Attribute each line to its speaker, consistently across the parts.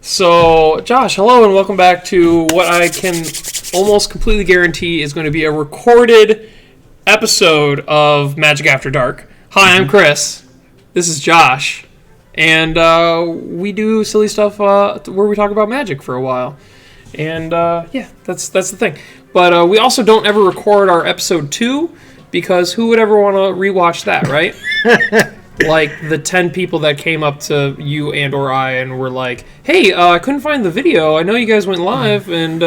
Speaker 1: So, Josh, hello and welcome back to what I can almost completely guarantee is going to be a recorded episode of Magic After Dark. Hi, I'm Chris. This is Josh. And we do silly stuff where we talk about magic for a while. And that's the thing. But we also don't ever record our episode 2 because who would ever want to rewatch that, right? Like the 10 people that came up to you and or I and were like, hey, I couldn't find the video. I know you guys went live. And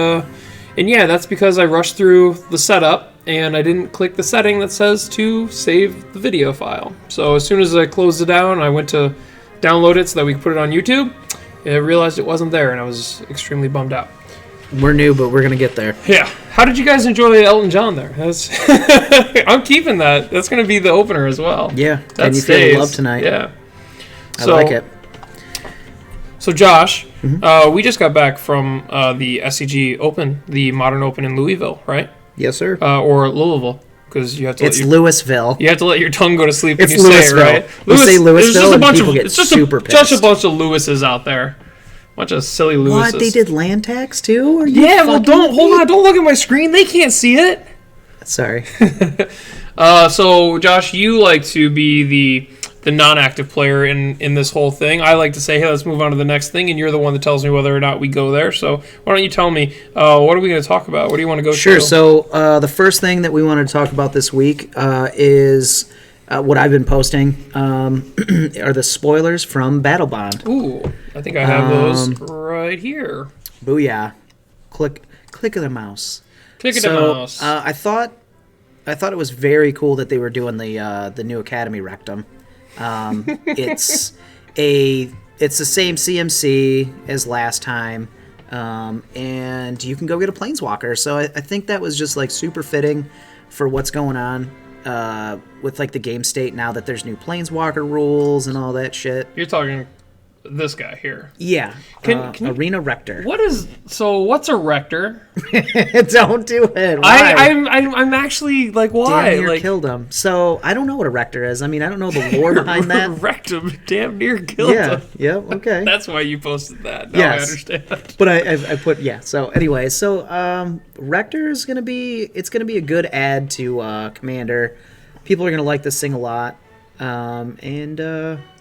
Speaker 1: yeah, that's because I rushed through the setup and I didn't click the setting that says to save the video file. So as soon as I closed it down, I went to download it so that we could put it on YouTube. And I realized it wasn't there and I was extremely bummed out.
Speaker 2: We're new, but we're going to get there.
Speaker 1: Yeah. How did you guys enjoy Elton John there? I'm keeping that. That's going to be the opener as well.
Speaker 2: Yeah.
Speaker 1: That
Speaker 2: and you
Speaker 1: stays.
Speaker 2: feel the love tonight.
Speaker 1: Yeah.
Speaker 2: I like it.
Speaker 1: So, Josh, we just got back from the SCG Open, the Modern Open in Louisville, right?
Speaker 2: Yes, sir.
Speaker 1: Or Louisville, because you have to.
Speaker 2: It's Louisville.
Speaker 1: You have to let your tongue go to sleep when
Speaker 2: it's
Speaker 1: you
Speaker 2: Louisville.
Speaker 1: say it, right?
Speaker 2: You say Louisville, and people get super pissed.
Speaker 1: Just a bunch of Lewises out there. Bunch of silly Lewises.
Speaker 2: What? They did land tax too?
Speaker 1: Yeah, well, don't look at my screen. They can't see it.
Speaker 2: Sorry.
Speaker 1: So, Josh, you like to be the non-active player in this whole thing. I like to say, hey, let's move on to the next thing, and you're the one that tells me whether or not we go there. So why don't you tell me, what are we going to talk about? What do you want to go
Speaker 2: Sure.
Speaker 1: to?
Speaker 2: So the first thing that we wanted to talk about this week is what I've been posting are the spoilers from Battle Bond.
Speaker 1: Ooh, I think I have those right here.
Speaker 2: Booyah. Click of the mouse.
Speaker 1: Click of the mouse.
Speaker 2: I thought it was very cool that they were doing the new Academy Rectum. It's the same CMC as last time, and you can go get a Planeswalker. So I think that was just like super fitting for what's going on with like the game state now that there's new Planeswalker rules and all that shit.
Speaker 1: You're talking this guy here.
Speaker 2: Yeah.
Speaker 1: Can you,
Speaker 2: Arena Rector.
Speaker 1: What's a Rector?
Speaker 2: Don't do it. Why?
Speaker 1: I'm actually like, why?
Speaker 2: Damn near killed him. So I don't know what a Rector is. I mean, I don't know the lore behind that.
Speaker 1: Rectum damn near killed him.
Speaker 2: Yeah, okay.
Speaker 1: That's why you posted that. Now
Speaker 2: yes.
Speaker 1: I understand.
Speaker 2: But I put, yeah. So anyway, Rector is going to be a good add to Commander. People are going to like this thing a lot.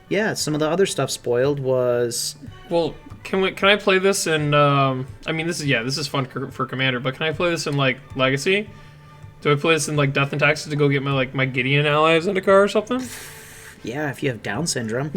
Speaker 2: Yeah, some of the other stuff spoiled was...
Speaker 1: Well, can I play this in... I mean, this is fun for Commander, but can I play this in, like, Legacy? Do I play this in, like, Death and Taxes to go get my Gideon allies into car or something?
Speaker 2: Yeah, if you have Down syndrome.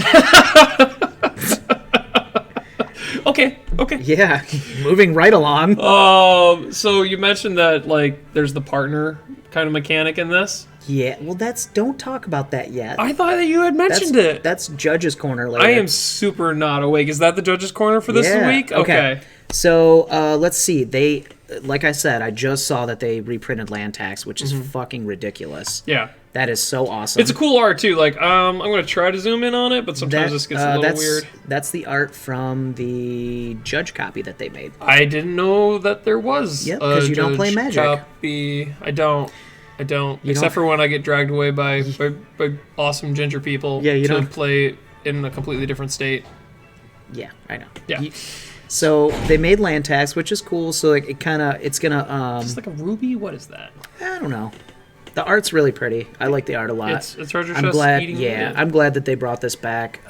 Speaker 1: Okay.
Speaker 2: Yeah, moving right along.
Speaker 1: So you mentioned that, like, there's the partner kind of mechanic in this?
Speaker 2: Yeah, well, don't talk about that yet.
Speaker 1: I thought that you had mentioned it.
Speaker 2: That's Judge's Corner later.
Speaker 1: I am super not awake. Is that the Judge's Corner for this week? Okay.
Speaker 2: So, let's see. They, like I said, I just saw that they reprinted Land Tax, which is fucking ridiculous.
Speaker 1: Yeah.
Speaker 2: That is so awesome.
Speaker 1: It's a cool art, too. Like, I'm going to try to zoom in on it, but sometimes this gets a little weird.
Speaker 2: That's the art from the Judge copy that they made.
Speaker 1: I didn't know that there was a
Speaker 2: because you don't play Magic.
Speaker 1: Copy. I don't. Except for when I get dragged away by awesome ginger people to play in a completely different state.
Speaker 2: Yeah, I know.
Speaker 1: Yeah.
Speaker 2: So they made Land Tax, which is cool. So like it's gonna.
Speaker 1: Is this like a ruby? What is that?
Speaker 2: I don't know. The art's really pretty. I like the art a lot.
Speaker 1: It's treasure
Speaker 2: I'm
Speaker 1: chest
Speaker 2: glad.
Speaker 1: eating
Speaker 2: Yeah, I'm glad that they brought this back.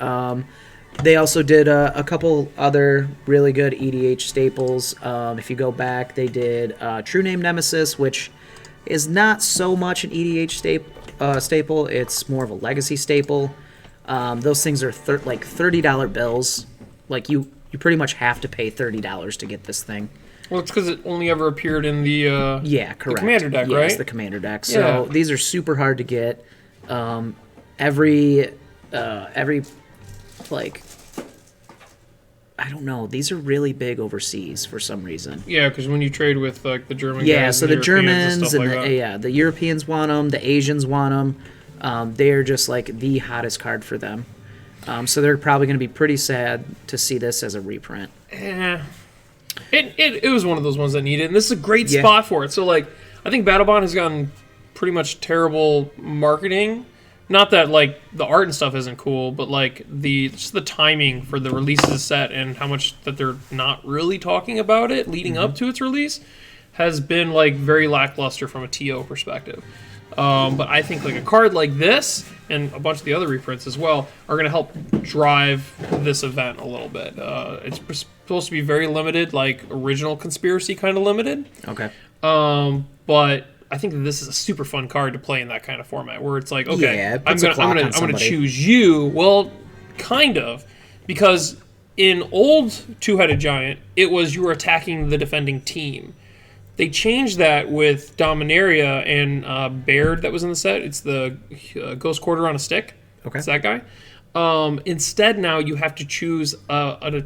Speaker 2: They also did a couple other really good EDH staples. If you go back, they did True Name Nemesis, which is not so much an EDH staple. It's more of a legacy staple. Those things are like $30 bills. Like you pretty much have to pay $30 to get this thing.
Speaker 1: Well, it's because it only ever appeared in the
Speaker 2: correct.
Speaker 1: The Commander deck, right?
Speaker 2: Yes, the Commander deck. So these are super hard to get. Every like, I don't know. These are really big overseas for some reason.
Speaker 1: Yeah, because when you trade with like the German
Speaker 2: guys, so the Germans
Speaker 1: and
Speaker 2: the Europeans want them, the Asians want them. They are just like the hottest card for them. So they're probably going to be pretty sad to see this as a reprint.
Speaker 1: It was one of those ones that needed, and this is a great spot for it. So like, I think Battle Bond has gotten pretty much terrible marketing not that like the art and stuff isn't cool, but like just the timing for the release of the set and how much that they're not really talking about it leading up to its release has been like very lackluster from a TO perspective. But I think like a card like this and a bunch of the other reprints as well are going to help drive this event a little bit. It's supposed to be very limited, like original Conspiracy kind of limited.
Speaker 2: Okay.
Speaker 1: But I think that this is a super fun card to play in that kind of format where it's like, okay,
Speaker 2: Yeah,
Speaker 1: I'm gonna choose you. Well, kind of, because in old Two-Headed Giant, it was you were attacking the defending team. They changed that with Dominaria and Baird that was in the set. It's the Ghost Quarter on a stick.
Speaker 2: Okay.
Speaker 1: It's that guy. Instead, now you have to choose a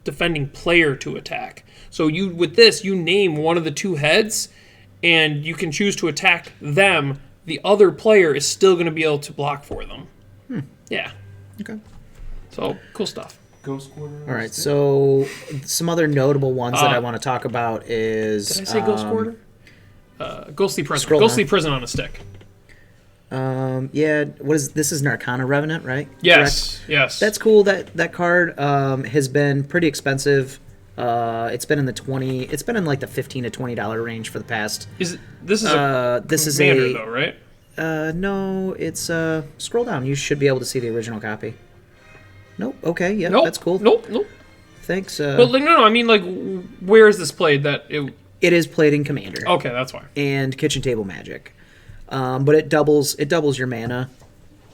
Speaker 1: defending player to attack. So with this, you name one of the two heads, and you can choose to attack them. The other player is still going to be able to block for them. Yeah.
Speaker 2: Okay.
Speaker 1: So, cool stuff.
Speaker 3: Ghost Quarter.
Speaker 2: All right, so some other notable ones that I want to talk about is...
Speaker 1: Did I say Ghost Quarter? Ghostly Prison.
Speaker 2: Scroll
Speaker 1: Ghostly
Speaker 2: down.
Speaker 1: Prison on a stick.
Speaker 2: Yeah, this is Narcana Revenant, right?
Speaker 1: Yes,
Speaker 2: Correct?
Speaker 1: yes.
Speaker 2: That's cool. That card has been pretty expensive. It's been in the it's been in like the $15 to $20 range for the past.
Speaker 1: This is a commander, though, right?
Speaker 2: No, it's scroll down. You should be able to see the original copy. Nope. Okay. Yeah,
Speaker 1: Nope.
Speaker 2: that's cool.
Speaker 1: Nope.
Speaker 2: Thanks.
Speaker 1: But like, no. I mean, like, where is this played?
Speaker 2: It is played in Commander.
Speaker 1: Okay, that's fine.
Speaker 2: And Kitchen Table Magic, but it doubles your mana,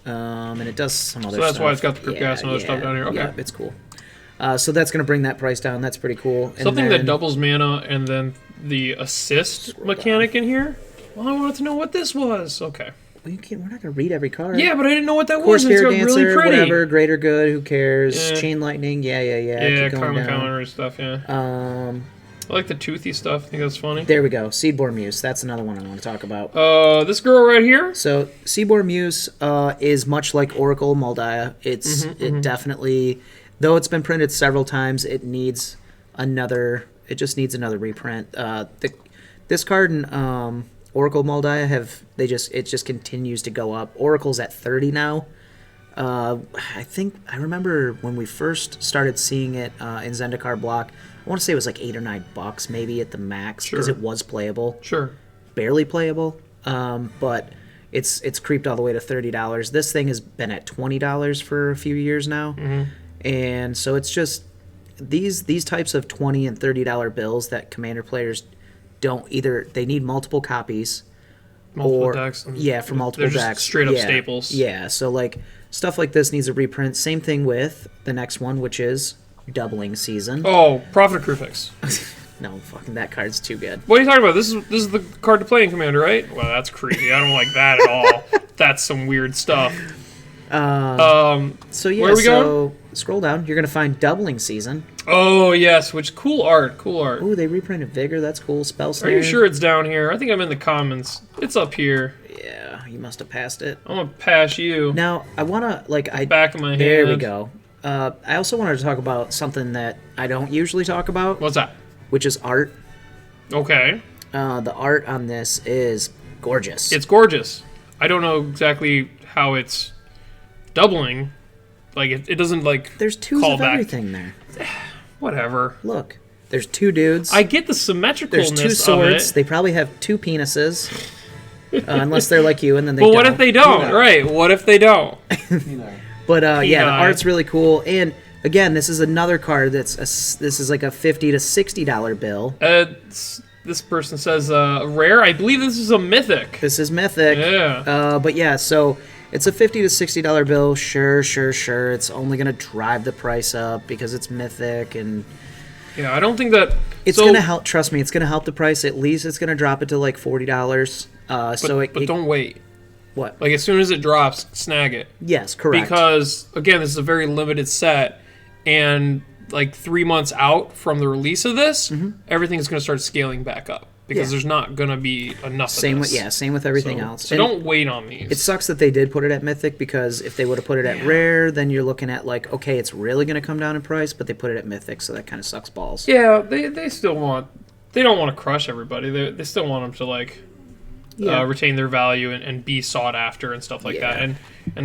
Speaker 2: and it does some other.
Speaker 1: So that's
Speaker 2: stuff.
Speaker 1: why it's got the Crypt Gas and other stuff down here. Okay,
Speaker 2: yeah, it's cool. So that's going to bring that price down. That's pretty cool. And
Speaker 1: something
Speaker 2: then,
Speaker 1: that doubles mana and then the assist mechanic in here. Well, I wanted to know what this was. Okay.
Speaker 2: Well, we're not going to read every card.
Speaker 1: Yeah, but I didn't know what that
Speaker 2: Course
Speaker 1: was. It's
Speaker 2: Fair
Speaker 1: got
Speaker 2: Dancer,
Speaker 1: really pretty.
Speaker 2: whatever, Greater Good, who cares?
Speaker 1: Yeah.
Speaker 2: Chain Lightning, yeah.
Speaker 1: Yeah,
Speaker 2: Keep going
Speaker 1: Karma
Speaker 2: down.
Speaker 1: Counter stuff. Yeah. I like the toothy stuff. I think that's funny.
Speaker 2: There we go. Seedborn Muse. That's another one I want to talk about.
Speaker 1: This girl right here.
Speaker 2: So Seedborn Muse is much like Oracle Moldiah. It definitely, though it's been printed several times, it needs another. It just needs another reprint. This card and Oracle Moldiah it just continues to go up. Oracle's at 30 now. I remember when we first started seeing it in Zendikar block. I want to say it was like $8 or $9 maybe at the max because it was playable.
Speaker 1: Sure.
Speaker 2: Barely playable, but it's creeped all the way to $30. This thing has been at $20 for a few years now, and so it's just these types of $20 and $30 bills that Commander players don't either. They need multiple copies,
Speaker 1: Multiple decks.
Speaker 2: for multiple
Speaker 1: they're just
Speaker 2: decks,
Speaker 1: straight up staples.
Speaker 2: Yeah, so like stuff like this needs a reprint. Same thing with the next one, which is Doubling Season.
Speaker 1: Oh, Prophet of Crufix.
Speaker 2: No, fucking that card's too good.
Speaker 1: What are you talking about? This is the card to play in Commander, right? Well, that's creepy. I don't like that at all. That's some weird stuff.
Speaker 2: So yeah,
Speaker 1: where are we going?
Speaker 2: Scroll down. You're gonna find Doubling Season.
Speaker 1: Oh yes, which cool art.
Speaker 2: Ooh, they reprinted Vigor. That's cool. Spell
Speaker 1: Are
Speaker 2: Snare.
Speaker 1: you sure it's down here? I think I'm in the comments. It's up here.
Speaker 2: Yeah, you must have passed it.
Speaker 1: I'm gonna pass you.
Speaker 2: Now I wanna
Speaker 1: Back of my hand.
Speaker 2: There we go. I also wanted to talk about something that I don't usually talk about,
Speaker 1: What's that?
Speaker 2: which is art.
Speaker 1: Okay.
Speaker 2: The art on this is gorgeous.
Speaker 1: It's gorgeous. I don't know exactly how it's doubling. Like it doesn't like.
Speaker 2: There's twos
Speaker 1: call
Speaker 2: of
Speaker 1: back.
Speaker 2: everything there.
Speaker 1: Whatever.
Speaker 2: Look, there's two dudes.
Speaker 1: I get the symmetricalness
Speaker 2: There's two swords.
Speaker 1: of it.
Speaker 2: They probably have two penises, unless they're like you, and then they.
Speaker 1: But
Speaker 2: don't.
Speaker 1: what if they don't? Right. What if they don't?
Speaker 2: But yeah, the
Speaker 1: Penile.
Speaker 2: art's really cool. And again, this is another card this is like a $50 to $60 bill.
Speaker 1: This person says rare. I believe this is a mythic.
Speaker 2: This is mythic.
Speaker 1: Yeah.
Speaker 2: But yeah, so it's a $50 to $60 bill. Sure. It's only gonna drive the price up because it's mythic, and
Speaker 1: Yeah, I don't think that
Speaker 2: it's gonna help. Trust me, it's gonna help the price. At least it's gonna drop it to like $40.
Speaker 1: But don't wait.
Speaker 2: What?
Speaker 1: Like as soon as it drops, snag it.
Speaker 2: Yes, correct.
Speaker 1: Because again, this is a very limited set, and like 3 months out from the release of this, everything's going to start scaling back up because there's not going to be enough.
Speaker 2: Same
Speaker 1: of this.
Speaker 2: same with everything else.
Speaker 1: So don't wait on these.
Speaker 2: It sucks that they did put it at Mythic, because if they would have put it at Rare, then you're looking at like, okay, it's really going to come down in price, but they put it at Mythic, so that kind of sucks balls.
Speaker 1: Yeah, they still want. They don't want to crush everybody. They still want them to like. retain their value and be sought after and stuff like that. And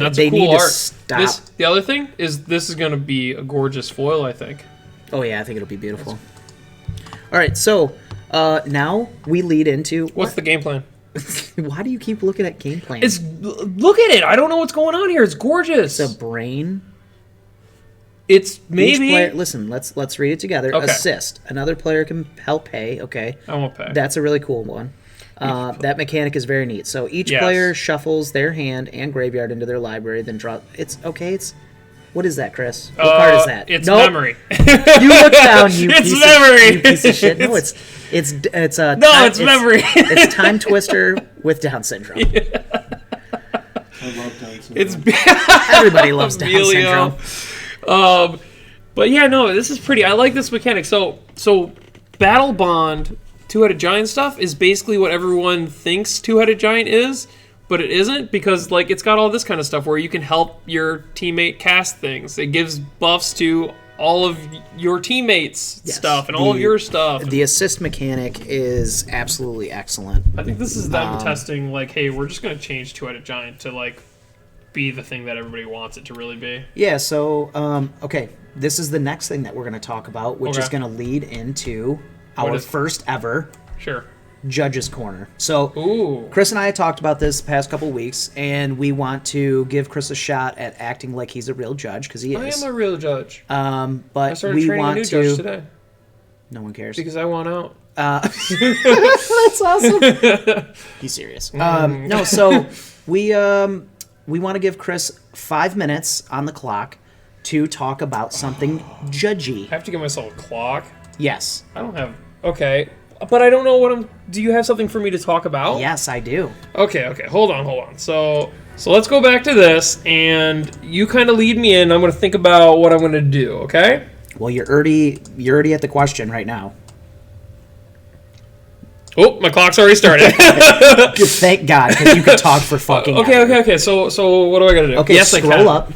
Speaker 1: that's
Speaker 2: They
Speaker 1: cool
Speaker 2: need to
Speaker 1: art.
Speaker 2: stop.
Speaker 1: The other thing is this is going to be a gorgeous foil, I think.
Speaker 2: Oh yeah, I think it'll be beautiful. All right, so now we lead into
Speaker 1: What's the game plan?
Speaker 2: Why do you keep looking at game plan?
Speaker 1: Look at it. I don't know what's going on here. It's gorgeous.
Speaker 2: It's a brain.
Speaker 1: It's maybe.
Speaker 2: Each player, listen, let's read it together.
Speaker 1: Okay.
Speaker 2: Assist. Another player can help pay. Okay.
Speaker 1: I won't pay.
Speaker 2: That's a really cool one. That mechanic is very neat. So each
Speaker 1: Yes.
Speaker 2: player shuffles their hand and graveyard into their library, then draw. It's okay. What is that, Chris? What card is that?
Speaker 1: It's
Speaker 2: Nope.
Speaker 1: memory.
Speaker 2: You look down. You
Speaker 1: It's
Speaker 2: piece
Speaker 1: memory.
Speaker 2: Of, you piece of shit. No, it's
Speaker 1: it's memory.
Speaker 2: It's Time Twister with Down syndrome.
Speaker 3: I love Down syndrome.
Speaker 1: It's
Speaker 2: Everybody loves Down
Speaker 1: Emilio.
Speaker 2: syndrome.
Speaker 1: But yeah, no, this is pretty. I like this mechanic. So Battle Bond two-headed giant stuff is basically what everyone thinks two-headed giant is, but it isn't, because like it's got all this kind of stuff where you can help your teammate cast things. It gives buffs to all of your teammates' stuff and all of your stuff.
Speaker 2: The assist mechanic is absolutely excellent.
Speaker 1: I think this is them testing like, hey, we're just gonna change two-headed giant to like be the thing that everybody wants it to really be.
Speaker 2: Yeah, so, okay, this is the next thing that we're going to talk about, which is going to lead into our first ever
Speaker 1: Sure.
Speaker 2: Judges Corner. So,
Speaker 1: Ooh.
Speaker 2: Chris and I talked about this the past couple weeks, and we want to give Chris a shot at acting like he's a real judge, because he
Speaker 1: I
Speaker 2: is.
Speaker 1: am a real judge. I
Speaker 2: But
Speaker 1: started
Speaker 2: we
Speaker 1: training a
Speaker 2: want
Speaker 1: new
Speaker 2: to...
Speaker 1: judge today
Speaker 2: No one cares.
Speaker 1: because I want out.
Speaker 2: That's awesome. He's serious. No, so we want to give Chris 5 minutes on the clock to talk about something judgy.
Speaker 1: I have to give myself a clock.
Speaker 2: Yes.
Speaker 1: I don't have. Okay. But I don't know what I'm. Do you have something for me to talk about?
Speaker 2: Yes, I do.
Speaker 1: Okay. Hold on. So let's go back to this, and you kind of lead me in. I'm going to think about what I'm going to do, okay?
Speaker 2: Well, you're already at the question right now.
Speaker 1: Oh, my clock's already started.
Speaker 2: Thank God, because you could talk for fucking ever.
Speaker 1: Okay. So what do I got to do?
Speaker 2: Okay,
Speaker 1: yes, I can.
Speaker 2: scroll up.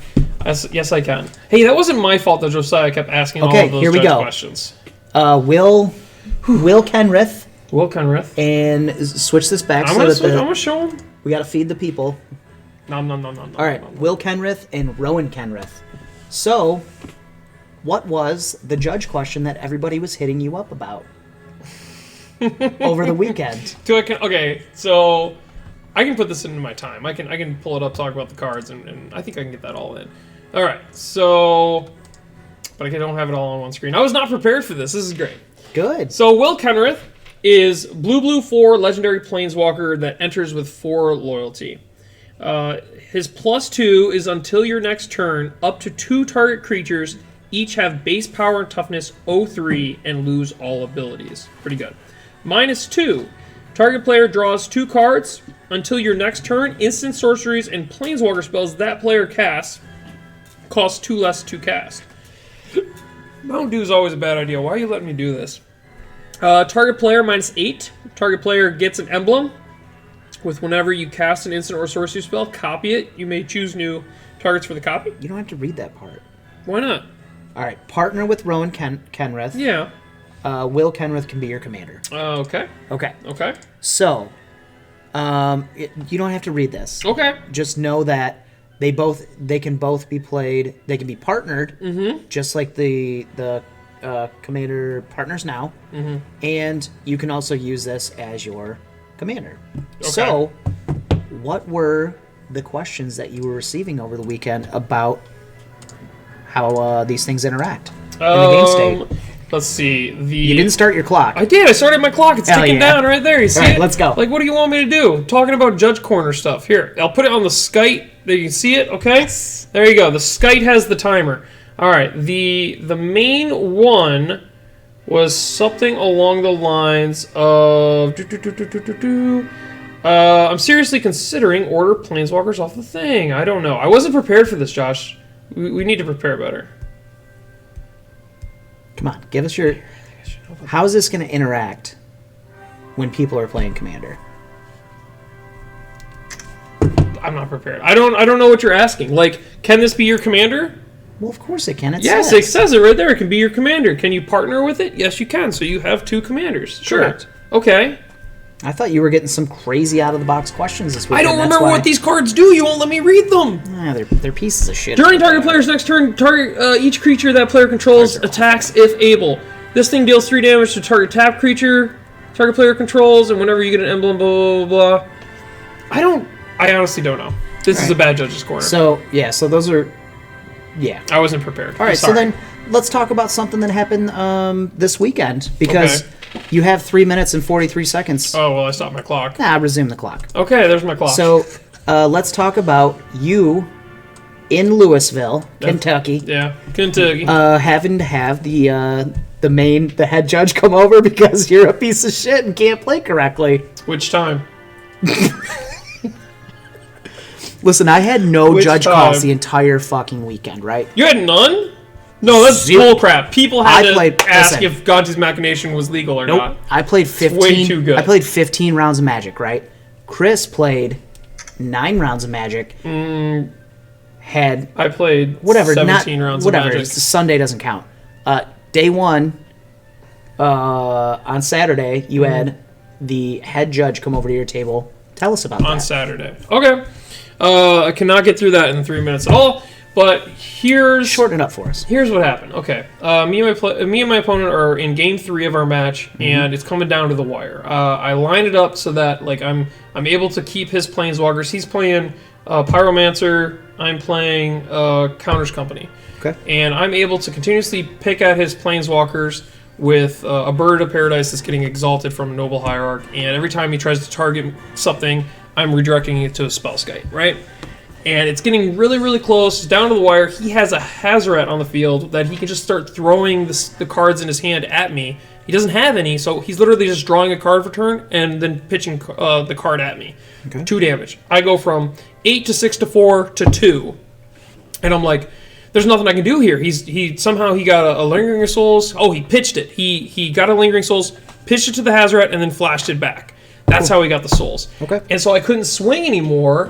Speaker 1: Yes, I can. Hey, that wasn't my fault that Josiah kept asking all of those
Speaker 2: here we
Speaker 1: judge
Speaker 2: go.
Speaker 1: questions.
Speaker 2: Will Kenrith,
Speaker 1: Will Kenrith.
Speaker 2: and switch this back
Speaker 1: I'm
Speaker 2: so that
Speaker 1: going to show him.
Speaker 2: we got to feed the people.
Speaker 1: Nom.
Speaker 2: All right, Will Kenrith and Rowan Kenrith. So, what was the judge question that everybody was hitting you up about over the weekend?
Speaker 1: Okay, so I can put this into my time. I can pull it up, talk about the cards, and I think I can get that all in. All right, so, but I don't have it all on one screen. I was not prepared for this. This is great.
Speaker 2: Good.
Speaker 1: So Will Kenrith is blue 4 legendary planeswalker that enters with 4 loyalty. His +2 is until your next turn, up to 2 target creatures each have base power and toughness 03 and lose all abilities. Pretty good. -2, target player draws 2 cards. Until your next turn, instant sorceries and planeswalker spells that player casts cost 2 less to cast. Mountain Dew is always a bad idea. Why are you letting me do this? Target player -8. Target player gets an emblem. With whenever you cast an instant or sorcery spell, copy it. You may choose new targets for the copy.
Speaker 2: You don't have to read that part.
Speaker 1: Why not?
Speaker 2: All right, partner with Rowan Kenrith.
Speaker 1: Yeah.
Speaker 2: Will Kenrith can be your commander.
Speaker 1: Okay.
Speaker 2: Okay. So, you don't have to read this.
Speaker 1: Okay.
Speaker 2: Just know that they can both be played. They can be partnered, just like the commander partners now, and you can also use this as your commander.
Speaker 1: Okay.
Speaker 2: So, what were the questions that you were receiving over the weekend about how these things interact in the game state?
Speaker 1: Let's see.
Speaker 2: You didn't start your clock.
Speaker 1: I did. I started my clock. It's ticking down right there. You see it?
Speaker 2: Let's go.
Speaker 1: Like, what do you want me to do? Talking about Judge Corner stuff. Here, I'll put it on the Skite. There, you can see it, okay? Yes. There you go. The Skite has the timer. All right. The main one was something along the lines of... I'm seriously considering order planeswalkers off the thing. I don't know. I wasn't prepared for this, Josh. We need to prepare better.
Speaker 2: Come on, give us your... How is this going to interact when people are playing Commander?
Speaker 1: I'm not prepared. I don't know what you're asking. Like, can this be your commander?
Speaker 2: Well, of course it can. It
Speaker 1: says it right there. It can be your commander. Can you partner with it? Yes, you can. So you have 2 commanders. Sure.
Speaker 2: Correct.
Speaker 1: Okay.
Speaker 2: I thought you were getting some crazy out-of-the-box questions this week.
Speaker 1: I don't remember what these cards do. You won't let me read them.
Speaker 2: They're pieces of shit.
Speaker 1: During target player's next turn, target each creature that player controls attacks if able. This thing deals 3 damage to target tap creature target player controls, and whenever you get an emblem, blah, blah, blah. I honestly don't know. This is a bad judge's corner.
Speaker 2: So those are... Yeah.
Speaker 1: I wasn't prepared.
Speaker 2: All right, so then let's talk about something that happened this weekend, because you have 3 minutes and 43 seconds.
Speaker 1: Oh, well, I stopped my clock.
Speaker 2: Resume the clock.
Speaker 1: Okay, there's my clock.
Speaker 2: So let's talk about you in Louisville, Kentucky.
Speaker 1: Yeah, Kentucky.
Speaker 2: Having to have the head judge come over because you're a piece of shit and can't play correctly.
Speaker 1: Which time?
Speaker 2: Listen, I had no judge calls the entire fucking weekend, right?
Speaker 1: You had none? No, that's bullcrap. People had to ask if Gonti's Machination was legal or not.
Speaker 2: I played 15.
Speaker 1: Way too good.
Speaker 2: I played 15 rounds of Magic, right? Chris played 9 rounds of Magic.
Speaker 1: I played 17 rounds of Magic.
Speaker 2: Sunday doesn't count. Day 1, on Saturday, you had the head judge come over to your table. Tell us about that.
Speaker 1: On Saturday. Okay. I cannot get through that in 3 minutes at all, but
Speaker 2: shorten it up for us.
Speaker 1: Here's what happened. Okay. Me and my opponent are in game 3 of our match, and it's coming down to the wire. I line it up so that I'm able to keep his planeswalkers. He's playing Pyromancer. I'm playing Counters Company.
Speaker 2: Okay.
Speaker 1: And I'm able to continuously pick at his planeswalkers with a Bird of Paradise that's getting exalted from a Noble Hierarch, and every time he tries to target something, I'm redirecting it to a Spellskite, right? And it's getting really, really close. It's down to the wire. He has a Hazoret on the field that he can just start throwing the cards in his hand at me. He doesn't have any, so he's literally just drawing a card for turn and then pitching the card at me. Okay. 2 damage. I go from 8 to 6 to 4 to 2. And I'm like, there's nothing I can do here. He somehow got a Lingering Souls. Oh, he pitched it. He got a Lingering Souls, pitched it to the Hazoret, and then flashed it back. That's how he got the souls. Okay. And so I couldn't swing anymore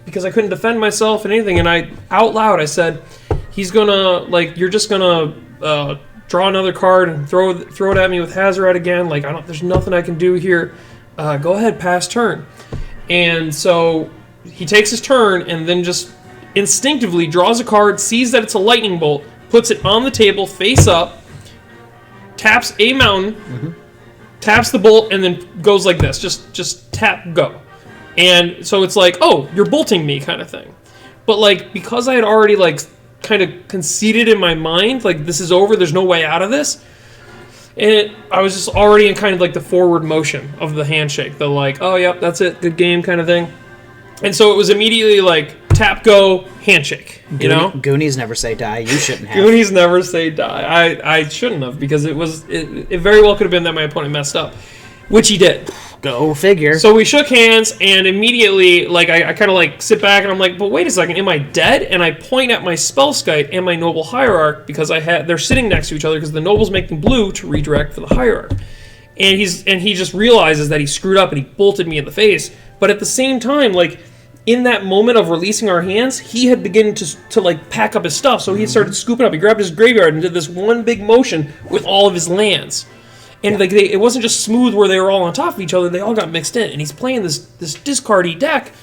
Speaker 1: because I couldn't defend myself and anything. And out loud, I said, he's gonna, you're just gonna draw another card and throw it at me with Hazoret again. There's nothing I can do here. Go ahead, pass turn. And so he takes his turn and then just instinctively draws a card, sees that it's a lightning bolt, puts it on the table face up, taps a mountain, taps the bolt, and then goes like this. Just tap, go. And so it's like, oh, you're bolting me kind of thing. But because I had already kind of conceded in my mind, this is over, there's no way out of this. And I was just already in kind of the forward motion of the handshake. The oh, yep, that's it, good game kind of thing. And so it was immediately tap, go, handshake. You know?
Speaker 2: Goonies never say die. You shouldn't have.
Speaker 1: Goonies never say die. I shouldn't have, because it very well could have been that my opponent messed up, which he did.
Speaker 2: Go figure.
Speaker 1: So we shook hands, and immediately, I kind of sit back, and I'm like, but wait a second, am I dead? And I point at my Spellskite and my Noble Hierarch, because they're sitting next to each other, because the Noble's making blue to redirect for the Hierarch. And he just realizes that he screwed up, and he bolted me in the face. But at the same time, in that moment of releasing our hands, he had begun to pack up his stuff. So he started scooping up. He grabbed his graveyard and did this one big motion with all of his lands. And it wasn't just smooth where they were all on top of each other. They all got mixed in. And he's playing this discard-y deck.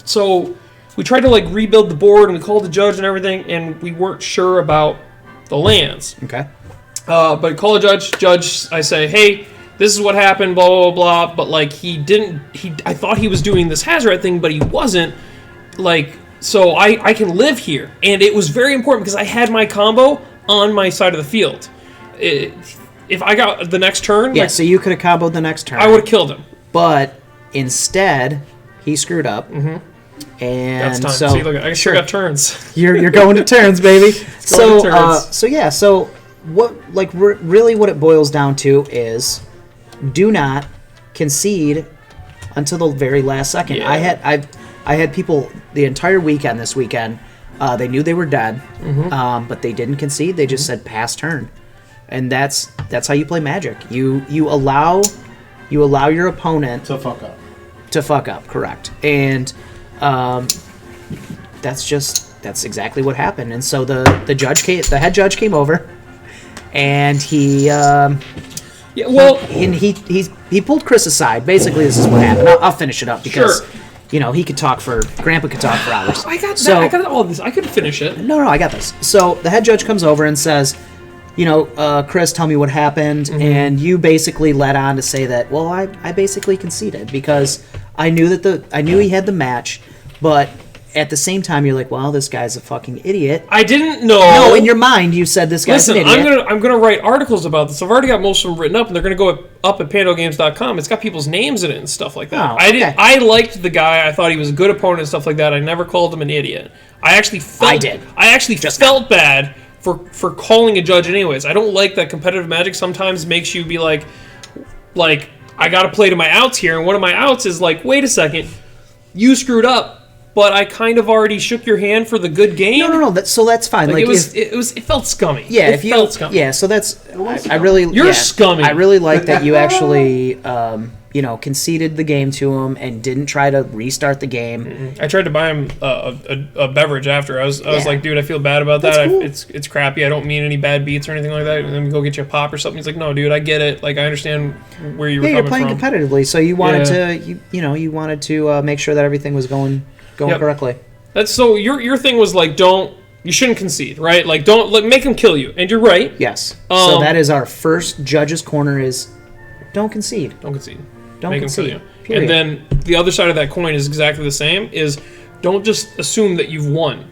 Speaker 1: So we tried to rebuild the board, and we called the judge and everything, and we weren't sure about the lands.
Speaker 2: Okay.
Speaker 1: But call the judge. Judge, I say, hey, this is what happened, blah, blah, blah, but, I thought he was doing this Hazoret thing, but he wasn't, so I can live here, and it was very important, because I had my combo on my side of the field. If I got the next turn...
Speaker 2: Yeah, so you could have comboed the next turn.
Speaker 1: I would have killed him.
Speaker 2: But, instead, he screwed up, and
Speaker 1: that's time.
Speaker 2: So...
Speaker 1: See, look, I still got turns.
Speaker 2: You're going to turns, baby. So what, really what it boils down to is... do not concede until the very last second. Yeah. I had people the entire weekend this weekend. They knew they were dead, but they didn't concede. They just said pass turn, and that's how you play Magic. You allow your opponent
Speaker 3: to fuck up.
Speaker 2: To fuck up, correct. And that's exactly what happened. And so the head judge came over, and he.
Speaker 1: Yeah, well,
Speaker 2: he pulled Chris aside. Basically, this is what happened. I'll finish it up because
Speaker 1: Sure.
Speaker 2: Grandpa could talk for hours.
Speaker 1: I got all this. I could finish it.
Speaker 2: No, I got this. So the head judge comes over and says, Chris, tell me what happened.
Speaker 1: Mm-hmm.
Speaker 2: And you basically led on to say that, well, I basically conceded because I knew he had the match, but at the same time, you're like, well, this guy's a fucking idiot.
Speaker 1: I didn't know.
Speaker 2: No, in your mind, you said this guy's
Speaker 1: Listen,
Speaker 2: an idiot.
Speaker 1: I'm gonna write articles about this. I've already got most of them written up, and they're gonna go up at pandogames.com. It's got people's names in it and stuff like that.
Speaker 2: Oh, okay.
Speaker 1: I liked the guy. I thought he was a good opponent and stuff like that. I never called him an idiot. I actually felt bad for calling a judge anyways. I don't like that competitive Magic sometimes makes you be like I got to play to my outs here, and one of my outs is like, wait a second, you screwed up. But I kind of already shook your hand for the good game.
Speaker 2: No. That's fine. Like
Speaker 1: it felt scummy.
Speaker 2: Yeah,
Speaker 1: it felt scummy.
Speaker 2: Yeah, so that's I really.
Speaker 1: You're scummy.
Speaker 2: I really like that you actually, conceded the game to him and didn't try to restart the game.
Speaker 1: Mm-hmm. I tried to buy him a beverage after. I was like, dude, I feel bad about that.
Speaker 2: That's cool.
Speaker 1: It's crappy. I don't mean any bad beats or anything like that. And then we go get you a pop or something. He's like, no, dude, I get it. Like, I understand where you were coming from.
Speaker 2: Yeah, you're playing competitively, so you wanted to make sure that everything was going correctly.
Speaker 1: That's so. Your thing was like, you shouldn't concede, right? Like, don't make him kill you. And you're right.
Speaker 2: Yes. So that is our first judge's corner: is don't concede.
Speaker 1: Don't concede.
Speaker 2: Don't
Speaker 1: make
Speaker 2: concede.
Speaker 1: him kill you.
Speaker 2: Period.
Speaker 1: And then the other side of that coin is exactly the same. Is don't just assume that you've won.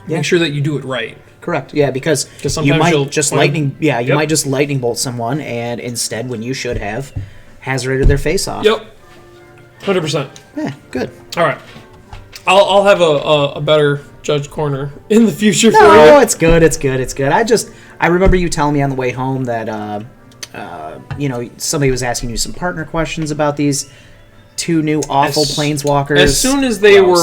Speaker 2: Yeah.
Speaker 1: Make sure that you do it right.
Speaker 2: Correct. Yeah, because
Speaker 1: sometimes
Speaker 2: you might
Speaker 1: you'll
Speaker 2: just
Speaker 1: play-
Speaker 2: lightning. Yeah, you
Speaker 1: Yep.
Speaker 2: might just lightning bolt someone, and instead, when you should have, hazarded their face off.
Speaker 1: Yep. 100%.
Speaker 2: Yeah. Good.
Speaker 1: All right. I'll have a better judge corner in the future for you.
Speaker 2: No, it's good. I remember you telling me on the way home that somebody was asking you some partner questions about these two new awful planeswalkers.
Speaker 1: As soon as they were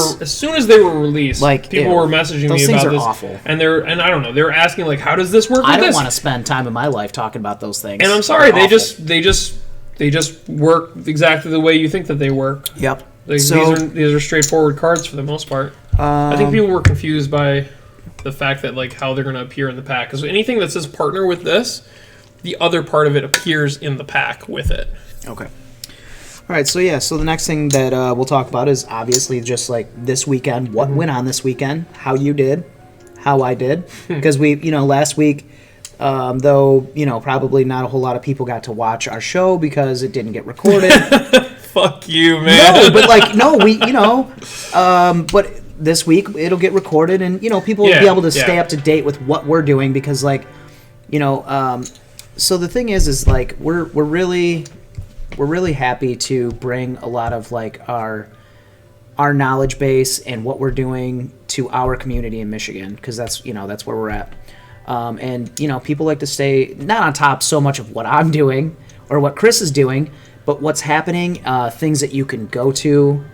Speaker 1: released,
Speaker 2: like
Speaker 1: people were messaging
Speaker 2: those
Speaker 1: me
Speaker 2: things
Speaker 1: about
Speaker 2: are
Speaker 1: this.
Speaker 2: awful.
Speaker 1: And I don't know, they were asking like, how does this work with
Speaker 2: I don't
Speaker 1: this?
Speaker 2: want to spend time in my life talking about those things.
Speaker 1: And I'm sorry,
Speaker 2: They're
Speaker 1: they
Speaker 2: awful.
Speaker 1: just work exactly the way you think that they work.
Speaker 2: Yep.
Speaker 1: Like,
Speaker 2: So
Speaker 1: these are straightforward cards for the most part. I think people were confused by the fact that like how they're going to appear in the pack. Because anything that says partner with this, the other part of it appears in the pack with it.
Speaker 2: okay. All right. So the next thing that we'll talk about is obviously just like this weekend. What went on this weekend? How you did? How I did? Because we, last week. Though, probably not a whole lot of people got to watch our show because it didn't get recorded.
Speaker 1: Fuck you, man.
Speaker 2: But this week it'll get recorded and, people will be able to stay up to date with what we're doing because, so the thing is like, we're really happy to bring a lot of like our knowledge base and what we're doing to our community in Michigan because that's where we're at. And people like to stay not on top so much of what I'm doing or what Chris is doing, but what's happening, things that you can go to,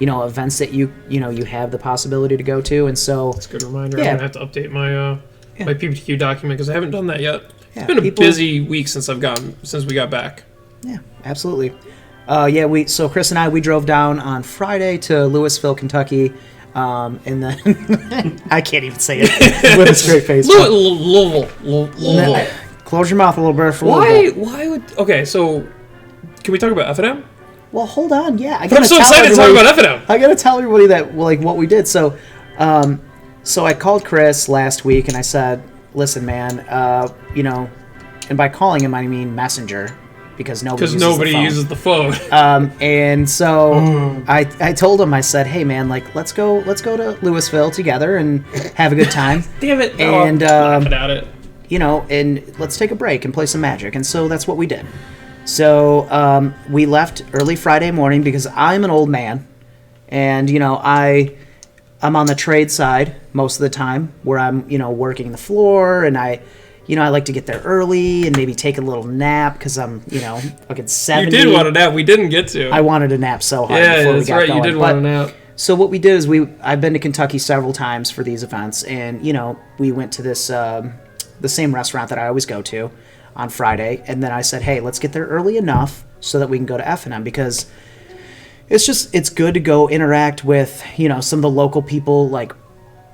Speaker 2: events that you have the possibility to go to, and so
Speaker 1: That's a good reminder.
Speaker 2: Yeah.
Speaker 1: I'm gonna have to update my my PPTQ document because I haven't done that yet.
Speaker 2: Yeah,
Speaker 1: It's been a busy week since we got back.
Speaker 2: Yeah, absolutely. So Chris and we drove down on Friday to Louisville, Kentucky. And then I can't even say it with a straight face.
Speaker 1: Louisville.
Speaker 2: Close your mouth a little bit for
Speaker 1: Why would? Okay, so can we talk about F&M?
Speaker 2: Well, hold on. Yeah,
Speaker 1: I'm so excited to talk about F&M.
Speaker 2: I gotta tell everybody that what we did. So I called Chris last week and I said, "Listen, man, and by calling him I mean Messenger." Because nobody
Speaker 1: uses the phone.
Speaker 2: And so I told him, I said, hey man, like let's go to Louisville together and have a good time.
Speaker 1: Damn it!
Speaker 2: And
Speaker 1: laughing at it.
Speaker 2: And let's take a break and play some Magic. And so that's what we did. So we left early Friday morning because I'm an old man, and I'm on the trade side most of the time where I'm working the floor, and I like to get there early and maybe take a little nap because I'm, fucking 70.
Speaker 1: You did want a nap. We didn't get to.
Speaker 2: I wanted a nap so hard
Speaker 1: Yeah,
Speaker 2: before we
Speaker 1: that's
Speaker 2: got
Speaker 1: right.
Speaker 2: going.
Speaker 1: You did want a nap.
Speaker 2: So what we did is I've been to Kentucky several times for these events, and we went to this the same restaurant that I always go to on Friday, and then I said, hey, let's get there early enough so that we can go to F&M because it's good to go interact with some of the local people like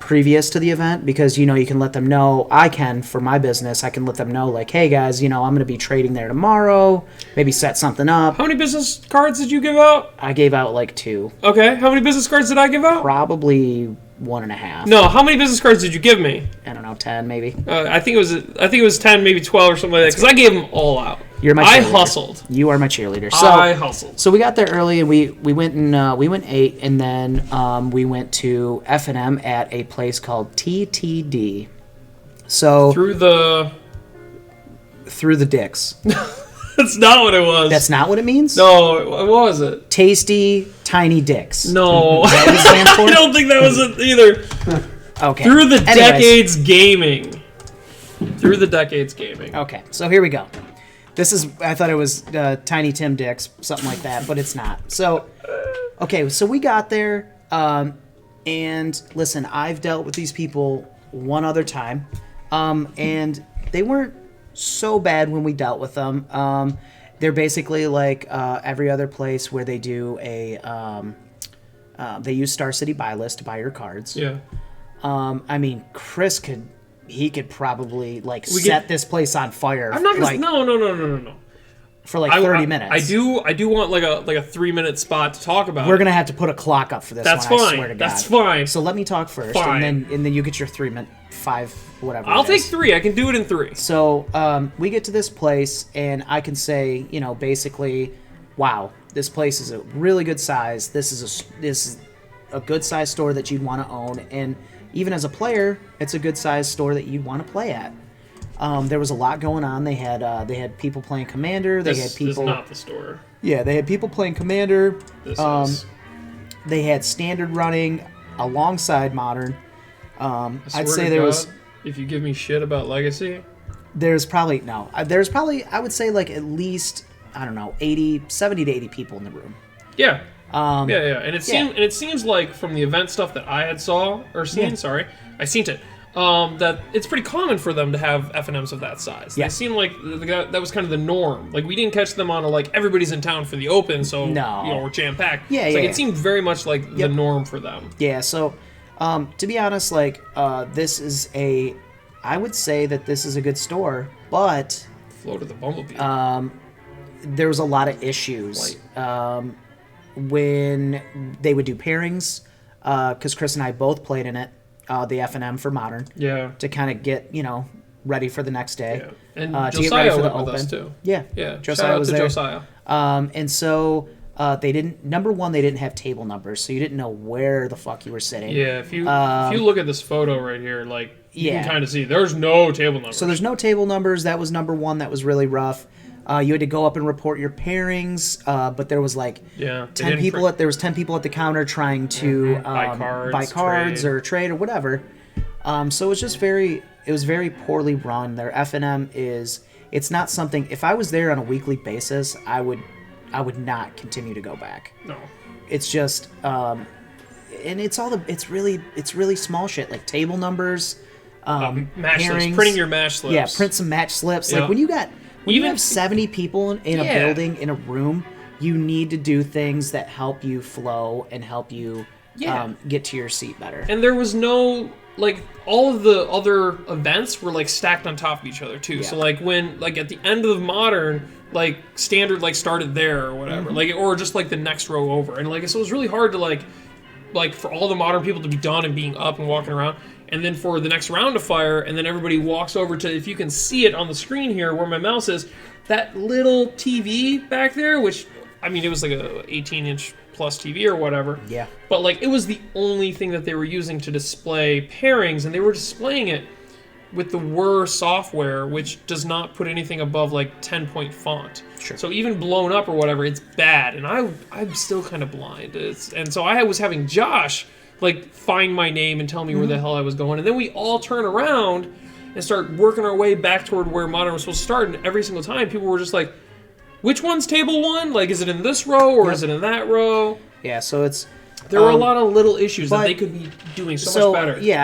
Speaker 2: previous to the event, because you can let them know. I can, for my business, I can let them know, like, hey guys, I'm going to be trading there tomorrow, maybe set something up.
Speaker 1: How many business cards did you give out?
Speaker 2: I gave out like 2.
Speaker 1: Okay, how many business cards did I give out?
Speaker 2: Probably 1.5.
Speaker 1: No, how many business cards did you give me?
Speaker 2: I don't know, 10 maybe.
Speaker 1: I think it was 10, maybe 12 or something like that, because I gave them all out.
Speaker 2: You're my
Speaker 1: I
Speaker 2: cheerleader.
Speaker 1: hustled.
Speaker 2: You are my cheerleader. So,
Speaker 1: I hustled.
Speaker 2: So we got there early, and we went 8, and then we went to F&M at a place called TTD. So
Speaker 1: Through the
Speaker 2: dicks.
Speaker 1: That's not what it was.
Speaker 2: That's not what it means?
Speaker 1: No, what was it?
Speaker 2: Tasty tiny dicks.
Speaker 1: No.
Speaker 2: Is that what it stands for?
Speaker 1: I don't think that was it either.
Speaker 2: Okay.
Speaker 1: Through the
Speaker 2: Anyways.
Speaker 1: decades gaming. Through the decades gaming.
Speaker 2: Okay, so here we go. I thought it was Tiny Tim Dicks, something like that, but it's not. So, okay, so we got there, and listen, I've dealt with these people one other time, and they weren't so bad when we dealt with them. They're basically like every other place where they do they use Star City Buy List to buy your cards.
Speaker 1: Yeah.
Speaker 2: I mean, Chris could probably set this place on fire.
Speaker 1: I'm not gonna. No.
Speaker 2: For like 30 minutes.
Speaker 1: I do want like a 3-minute spot to talk about.
Speaker 2: We're gonna have to put a clock up for this.
Speaker 1: That's
Speaker 2: one,
Speaker 1: fine.
Speaker 2: I swear to God.
Speaker 1: That's fine.
Speaker 2: So let me talk first,
Speaker 1: Fine.
Speaker 2: and then you get your 5 whatever.
Speaker 1: I'll
Speaker 2: it
Speaker 1: take
Speaker 2: is.
Speaker 1: 3. I can do it in 3.
Speaker 2: So we get to this place, and I can say, basically, wow, this place is a really good size. This is a good size store that you'd want to own, and even as a player, it's a good size store that you'd want to play at. There was a lot going on. They had people playing Commander. They had people.
Speaker 1: This is not the store.
Speaker 2: Yeah, they had people playing Commander.
Speaker 1: This is.
Speaker 2: They had Standard running alongside Modern. I'd say there was.
Speaker 1: If you give me shit about Legacy.
Speaker 2: There's probably I would say like at least, I don't know, 70 to 80 people in the room.
Speaker 1: Yeah. And it seems like from the event stuff that I had I seen it. That it's pretty common for them to have FNMs of that size.
Speaker 2: Yeah.
Speaker 1: They seem like that was kind of the norm. Like, we didn't catch them on everybody's in town for the Open, so we're jam packed.
Speaker 2: Yeah,
Speaker 1: It seemed very much like the norm for them.
Speaker 2: Yeah. So, to be honest, this is I would say that this is a good store, but
Speaker 1: Flow to the Bumblebee.
Speaker 2: there was a lot of issues when they would do pairings, because Chris and I both played in it. The F&M for Modern.
Speaker 1: Yeah.
Speaker 2: To kind of get, ready for the next day.
Speaker 1: Yeah. And
Speaker 2: to get ready
Speaker 1: Josiah
Speaker 2: for the
Speaker 1: went with
Speaker 2: Open.
Speaker 1: us too.
Speaker 2: Yeah.
Speaker 1: Yeah.
Speaker 2: Josiah
Speaker 1: Shout out
Speaker 2: was
Speaker 1: to
Speaker 2: there.
Speaker 1: Josiah.
Speaker 2: And so they didn't. Number one, they didn't have table numbers, so you didn't know where the fuck you were sitting.
Speaker 1: Yeah. If you look at this photo right here, you can kind of see there's no table numbers.
Speaker 2: So there's no table numbers. That was number one. That was really rough. You had to go up and report your pairings, but there was 10 people there was 10 people at the counter trying to buy cards or trade or whatever. So it was just very poorly run. Their F&M it's not something. If I was there on a weekly basis, I would not continue to go back.
Speaker 1: No.
Speaker 2: It's just and it's really small shit, like table numbers,
Speaker 1: match
Speaker 2: pairings.
Speaker 1: slips, printing your match slips.
Speaker 2: Yeah, print some match slips.
Speaker 1: Yeah.
Speaker 2: Like when you have 70 people in a building, in a room, you need to do things that help you flow and help you get to your seat better.
Speaker 1: And there was no all of the other events were stacked on top of each other too. Yeah. So when at the end of Modern, Standard started there or whatever, or just the next row over, and so it was really hard to for all the Modern people to be done and being up and walking around, and then for the next round to fire, and then everybody walks over to, if you can see it on the screen here where my mouse is, that little TV back there, which it was a 18-inch plus TV or whatever.
Speaker 2: Yeah.
Speaker 1: But it was the only thing that they were using to display pairings, and they were displaying it with the Whir software, which does not put anything above 10-point font.
Speaker 2: Sure.
Speaker 1: So even blown up or whatever, it's bad, and I'm still kind of blind. And so I was having Josh find my name and tell me where the hell I was going, and then we all turn around and start working our way back toward where Modern was supposed to start, and every single time people were just which one's table one? Is it in this row or is it in that row?
Speaker 2: Yeah, so
Speaker 1: there were a lot of little issues that they could be doing so much better.
Speaker 2: Yeah,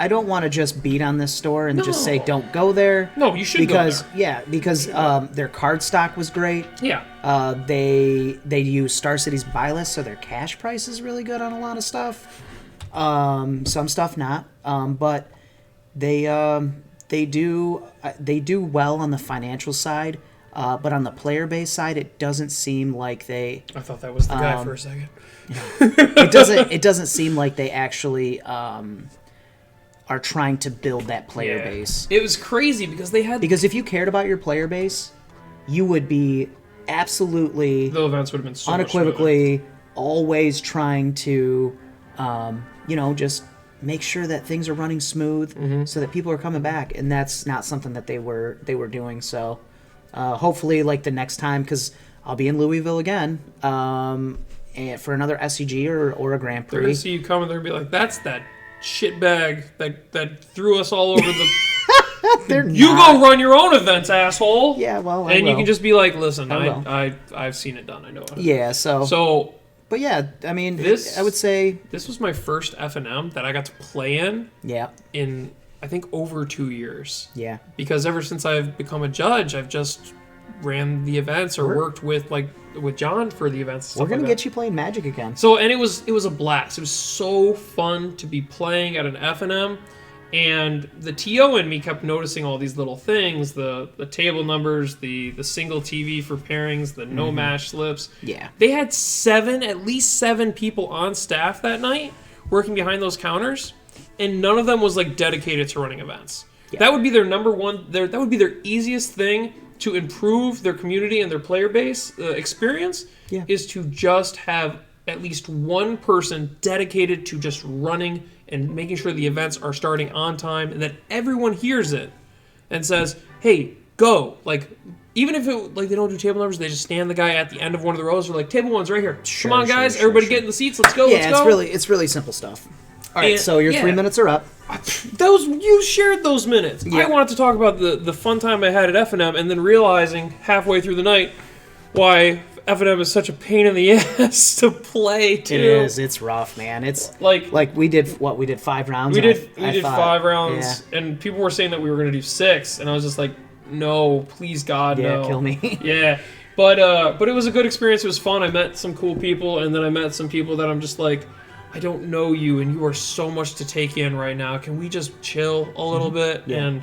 Speaker 2: I don't want to just beat on this store and just say don't go there.
Speaker 1: No, you should go there.
Speaker 2: Because their card stock was great.
Speaker 1: Yeah.
Speaker 2: They use Star City's buy list, so their cash price is really good on a lot of stuff. Some stuff not. But they do well on the financial side. But on the player base side, it doesn't seem like they.
Speaker 1: I thought that was the guy for a second.
Speaker 2: It doesn't seem like they actually are trying to build that player base.
Speaker 1: It was crazy because they had.
Speaker 2: Because if you cared about your player base, you would be absolutely
Speaker 1: the events would have been so
Speaker 2: unequivocally always trying to, just make sure that things are running smooth so that people are coming back, and that's not something that they were doing. So hopefully, like the next time, because I'll be in Louisville again and for another SCG or a Grand Prix.
Speaker 1: They're gonna see you coming. They're gonna be like, "That's that shitbag that threw us all over the." You go run your own events, asshole.
Speaker 2: Yeah, well,
Speaker 1: and you can just be like, "Listen, I've seen it done. I know it."
Speaker 2: Yeah.
Speaker 1: So.
Speaker 2: But yeah, I mean,
Speaker 1: I
Speaker 2: would say
Speaker 1: this was my first F&M that I got to play in.
Speaker 2: Yeah.
Speaker 1: In I think over 2 years.
Speaker 2: Yeah.
Speaker 1: Because ever since I've become a judge, I've just ran the events or worked with John for the events.
Speaker 2: We're gonna get you playing Magic again.
Speaker 1: So and it was a blast. It was so fun to be playing at an F&M. And the TO in me kept noticing all these little things, the table numbers, the single TV for pairings, the no mash slips.
Speaker 2: Yeah.
Speaker 1: They had at least seven people on staff that night working behind those counters, and none of them was like dedicated to running events. Yeah. That would be their number one, that would be their easiest thing to improve their community and their player base experience, is to just have at least one person dedicated to just running and making sure the events are starting on time and that everyone hears it and says, hey, go. Like, even if they don't do table numbers, they just stand the guy at the end of one of the rows. They're like, table one's right here. Come on, guys. Everybody get in the seats. Let's go.
Speaker 2: Yeah, it's really simple stuff. All right, so your 3 minutes are up.
Speaker 1: You shared those minutes. Yeah. I wanted to talk about the fun time I had at F&M and then realizing halfway through the night why F&M is such a pain in the ass to play, too.
Speaker 2: It is. It's rough, man. It's like we did 5 rounds.
Speaker 1: We did 5 rounds, and people were saying that we were going to do 6, and I was just like, no, please, God, no.
Speaker 2: Yeah, kill me.
Speaker 1: Yeah. But it was a good experience. It was fun. I met some cool people, and then I met some people that I'm just like, I don't know you, and you are so much to take in right now. Can we just chill a little bit? Yeah.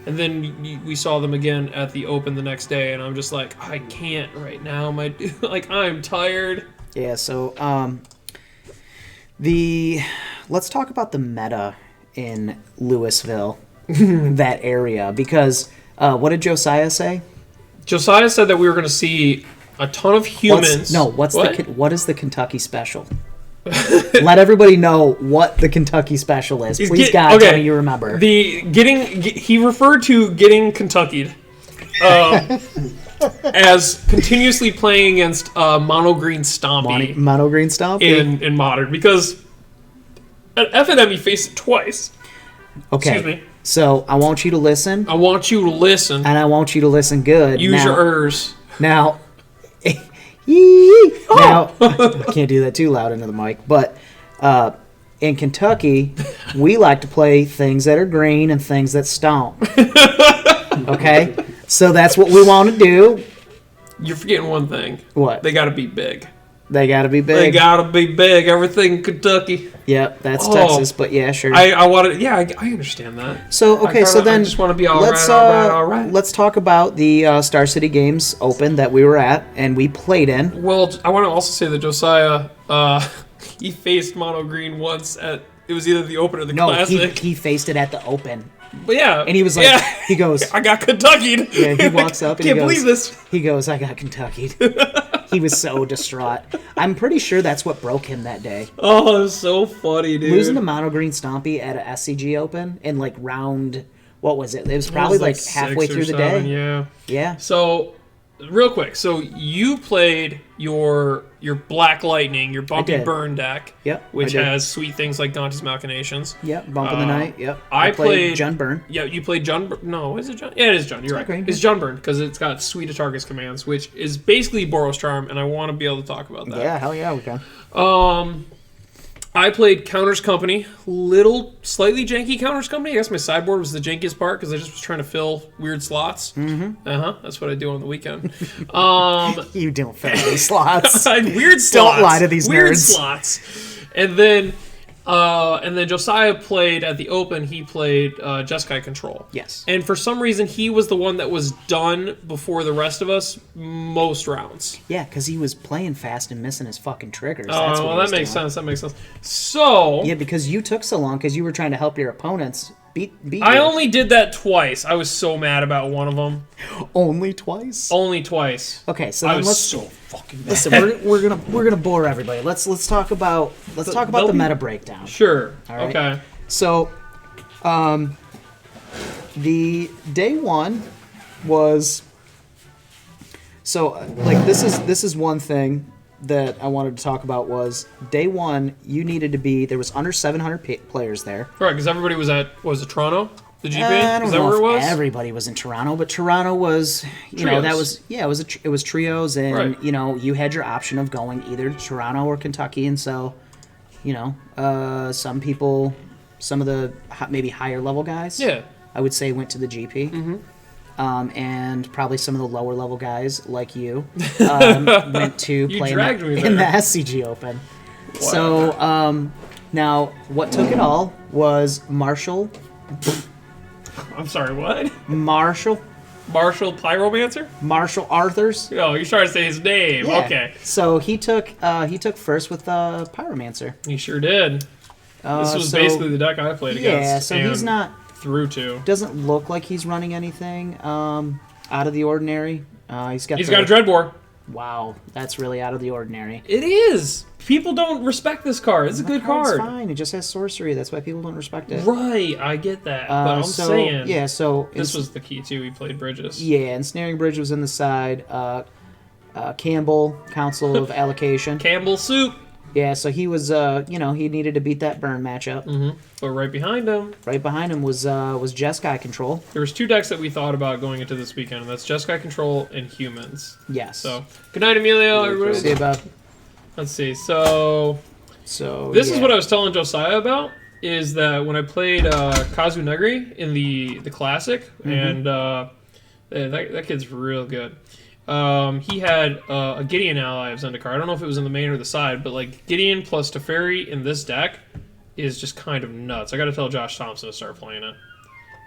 Speaker 1: And then we saw them again at the Open the next day, and I'm just like, I can't right now, my dude. Like, I'm tired.
Speaker 2: Yeah, so let's talk about the meta in Louisville, that area, because what did Josiah say?
Speaker 1: Josiah said that we were going to see a ton of humans.
Speaker 2: What is the Kentucky special? Let everybody know what the Kentucky special is. Please, God, tell me you remember.
Speaker 1: He referred to getting Kentuckied as continuously playing against Mono Green Stompy.
Speaker 2: Mono Green Stompy?
Speaker 1: In Modern. Because at F&M he faced it twice.
Speaker 2: Okay.
Speaker 1: Excuse me.
Speaker 2: So I want you to listen.
Speaker 1: I want you to listen.
Speaker 2: And I want you to listen good.
Speaker 1: Use your ers.
Speaker 2: Now... Now, I can't do that too loud into the mic, but in Kentucky, we like to play things that are green and things that stomp. Okay? So that's what we want to do.
Speaker 1: You're forgetting one thing.
Speaker 2: What?
Speaker 1: They got to be big.
Speaker 2: They got to be big.
Speaker 1: They got to be big. Everything Kentucky.
Speaker 2: Yep, that's Texas, but yeah, sure.
Speaker 1: I want to. Yeah, I understand that.
Speaker 2: So okay, so then
Speaker 1: I just want to be all right.
Speaker 2: Let's talk about the Star City Games Open that we were at and we played in.
Speaker 1: Well, I want to also say that Josiah, he faced Mono Green once at. It was either the Open or the Classic.
Speaker 2: No, he faced it at the Open.
Speaker 1: But yeah,
Speaker 2: and he was like, he goes,
Speaker 1: I got Kentuckied.
Speaker 2: Yeah, he walks up and
Speaker 1: can't believe this.
Speaker 2: He goes, I got Kentuckied. He was so distraught. I'm pretty sure that's what broke him that day.
Speaker 1: Oh, it was so funny, dude.
Speaker 2: Losing to Mono Green Stompy at a SCG Open in like round, what was it? It was probably like halfway through the day.
Speaker 1: Yeah.
Speaker 2: Yeah.
Speaker 1: So, real quick. So, you played your Black Lightning, your bumpy Byrne deck.
Speaker 2: Yep.
Speaker 1: Which has sweet things like Dante's Machinations.
Speaker 2: Yep. Bump in the Night. Yep.
Speaker 1: I played
Speaker 2: John Byrne.
Speaker 1: Yeah, you played John Byrne. No, is it John? Yeah, it is John. You're right. It's John Byrne because it's got Sweet Atargus commands, which is basically Boros Charm, and I want to be able to talk about that.
Speaker 2: Yeah, hell yeah, we can.
Speaker 1: I played Counters Company, slightly janky Counters Company. I guess my sideboard was the jankiest part because I just was trying to fill weird slots. Mm-hmm. That's what I do on the weekend.
Speaker 2: You don't fill any slots.
Speaker 1: Weird slots.
Speaker 2: Don't lie to these
Speaker 1: weird
Speaker 2: nerds.
Speaker 1: Slots. And then And then Josiah played at the Open. He played Jeskai Control.
Speaker 2: Yes.
Speaker 1: And for some reason, he was the one that was done before the rest of us most rounds.
Speaker 2: Yeah, because he was playing fast and missing his fucking triggers.
Speaker 1: Oh,
Speaker 2: That's what
Speaker 1: well,
Speaker 2: he was
Speaker 1: that makes
Speaker 2: doing.
Speaker 1: sense. That makes sense. So
Speaker 2: Yeah, because you took so long because you were trying to help your opponents beat
Speaker 1: I
Speaker 2: you.
Speaker 1: only did that twice. I was so mad about one of them.
Speaker 2: Only twice.
Speaker 1: Only twice.
Speaker 2: Okay, so
Speaker 1: I
Speaker 2: then
Speaker 1: was
Speaker 2: let's
Speaker 1: so fucking mad.
Speaker 2: listen. We're gonna bore everybody. Let's talk about
Speaker 1: they'll
Speaker 2: the
Speaker 1: be-
Speaker 2: meta breakdown.
Speaker 1: Sure.
Speaker 2: All right.
Speaker 1: Okay.
Speaker 2: So, the day one was this is one thing that I wanted to talk about was day one. You needed to be there was under 700 players there.
Speaker 1: Right, because everybody was at Toronto, the GP.
Speaker 2: I don't
Speaker 1: Is that
Speaker 2: know
Speaker 1: where
Speaker 2: if
Speaker 1: it was?
Speaker 2: everybody was in Toronto, but Toronto was
Speaker 1: Trios.
Speaker 2: that was it was trios, and
Speaker 1: Right.
Speaker 2: you had your option of going either to Toronto or Kentucky, and so some of the maybe higher level guys,
Speaker 1: Yeah.
Speaker 2: I would say went to the GP. And probably some of the lower level guys like you went to
Speaker 1: You
Speaker 2: play
Speaker 1: dragged me
Speaker 2: in the
Speaker 1: there.
Speaker 2: SCG Open. So now what took it all was Marshall
Speaker 1: I'm sorry, what?
Speaker 2: Marshall
Speaker 1: Pyromancer?
Speaker 2: Arthurs.
Speaker 1: Oh, you're trying to say his name.
Speaker 2: Yeah.
Speaker 1: Okay.
Speaker 2: So he took first with Pyromancer.
Speaker 1: He sure did. This was
Speaker 2: so-
Speaker 1: basically the deck I played against.
Speaker 2: Yeah, so he's
Speaker 1: and
Speaker 2: not
Speaker 1: through to.
Speaker 2: doesn't look like he's running anything out of the ordinary. He's got
Speaker 1: He's got a Dreadbore.
Speaker 2: Wow, that's really out of the ordinary.
Speaker 1: It is. People don't respect this card. It's a good
Speaker 2: The card's
Speaker 1: card.
Speaker 2: fine. It just has sorcery. That's why people don't respect it.
Speaker 1: Right, I get that. But I'm saying
Speaker 2: yeah. So
Speaker 1: this was the key too. He played Bridges.
Speaker 2: yeah, and Snaring Bridge was in the side. Campbell, Council of Allocation.
Speaker 1: Campbell Soup.
Speaker 2: Yeah, so he was he needed to beat that Byrne matchup.
Speaker 1: But right behind him,
Speaker 2: Right behind him was Jeskai Control.
Speaker 1: there was two decks that we thought about going into this weekend, and that's Jeskai Control and Humans.
Speaker 2: Yes.
Speaker 1: So, good night, Emilio. Everybody.
Speaker 2: See about
Speaker 1: Let's see. So,
Speaker 2: so.
Speaker 1: this is
Speaker 2: yeah.
Speaker 1: what I was telling Josiah about, is that when I played Kazu Negri in the Classic, and that kid's real good. He had a Gideon ally of Zendikar. I don't know if it was in the main or the side, but like Gideon plus Teferi in this deck is just kind of nuts. I got to tell Josh Thompson to start playing it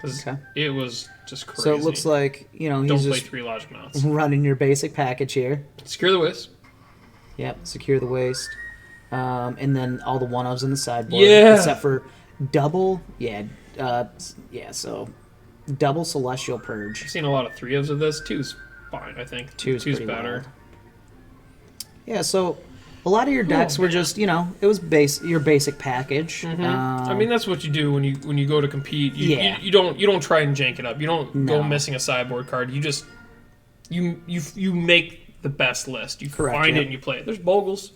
Speaker 1: because
Speaker 2: Okay.
Speaker 1: it was just crazy.
Speaker 2: So it looks like he's
Speaker 1: don't play
Speaker 2: just
Speaker 1: 3 Logic Mounts.
Speaker 2: running your basic package here.
Speaker 1: Secure the Wisp.
Speaker 2: Yep, secure the waist. And then all the one-ofs in the sideboard.
Speaker 1: Yeah.
Speaker 2: Except for double, so double Celestial Purge.
Speaker 1: I've seen a lot of 3s of this. 2's fine, I think.
Speaker 2: Two's pretty
Speaker 1: better.
Speaker 2: wild. Yeah, so a lot of your decks were
Speaker 1: man.
Speaker 2: just, it was your basic package.
Speaker 1: I mean, that's what you do when you go to compete.
Speaker 2: Yeah.
Speaker 1: You don't try and jank it up. You don't go
Speaker 2: No.
Speaker 1: missing a sideboard card. You just you make the best list. You
Speaker 2: Correct,
Speaker 1: find
Speaker 2: yep.
Speaker 1: it and you play it. There's Bogles.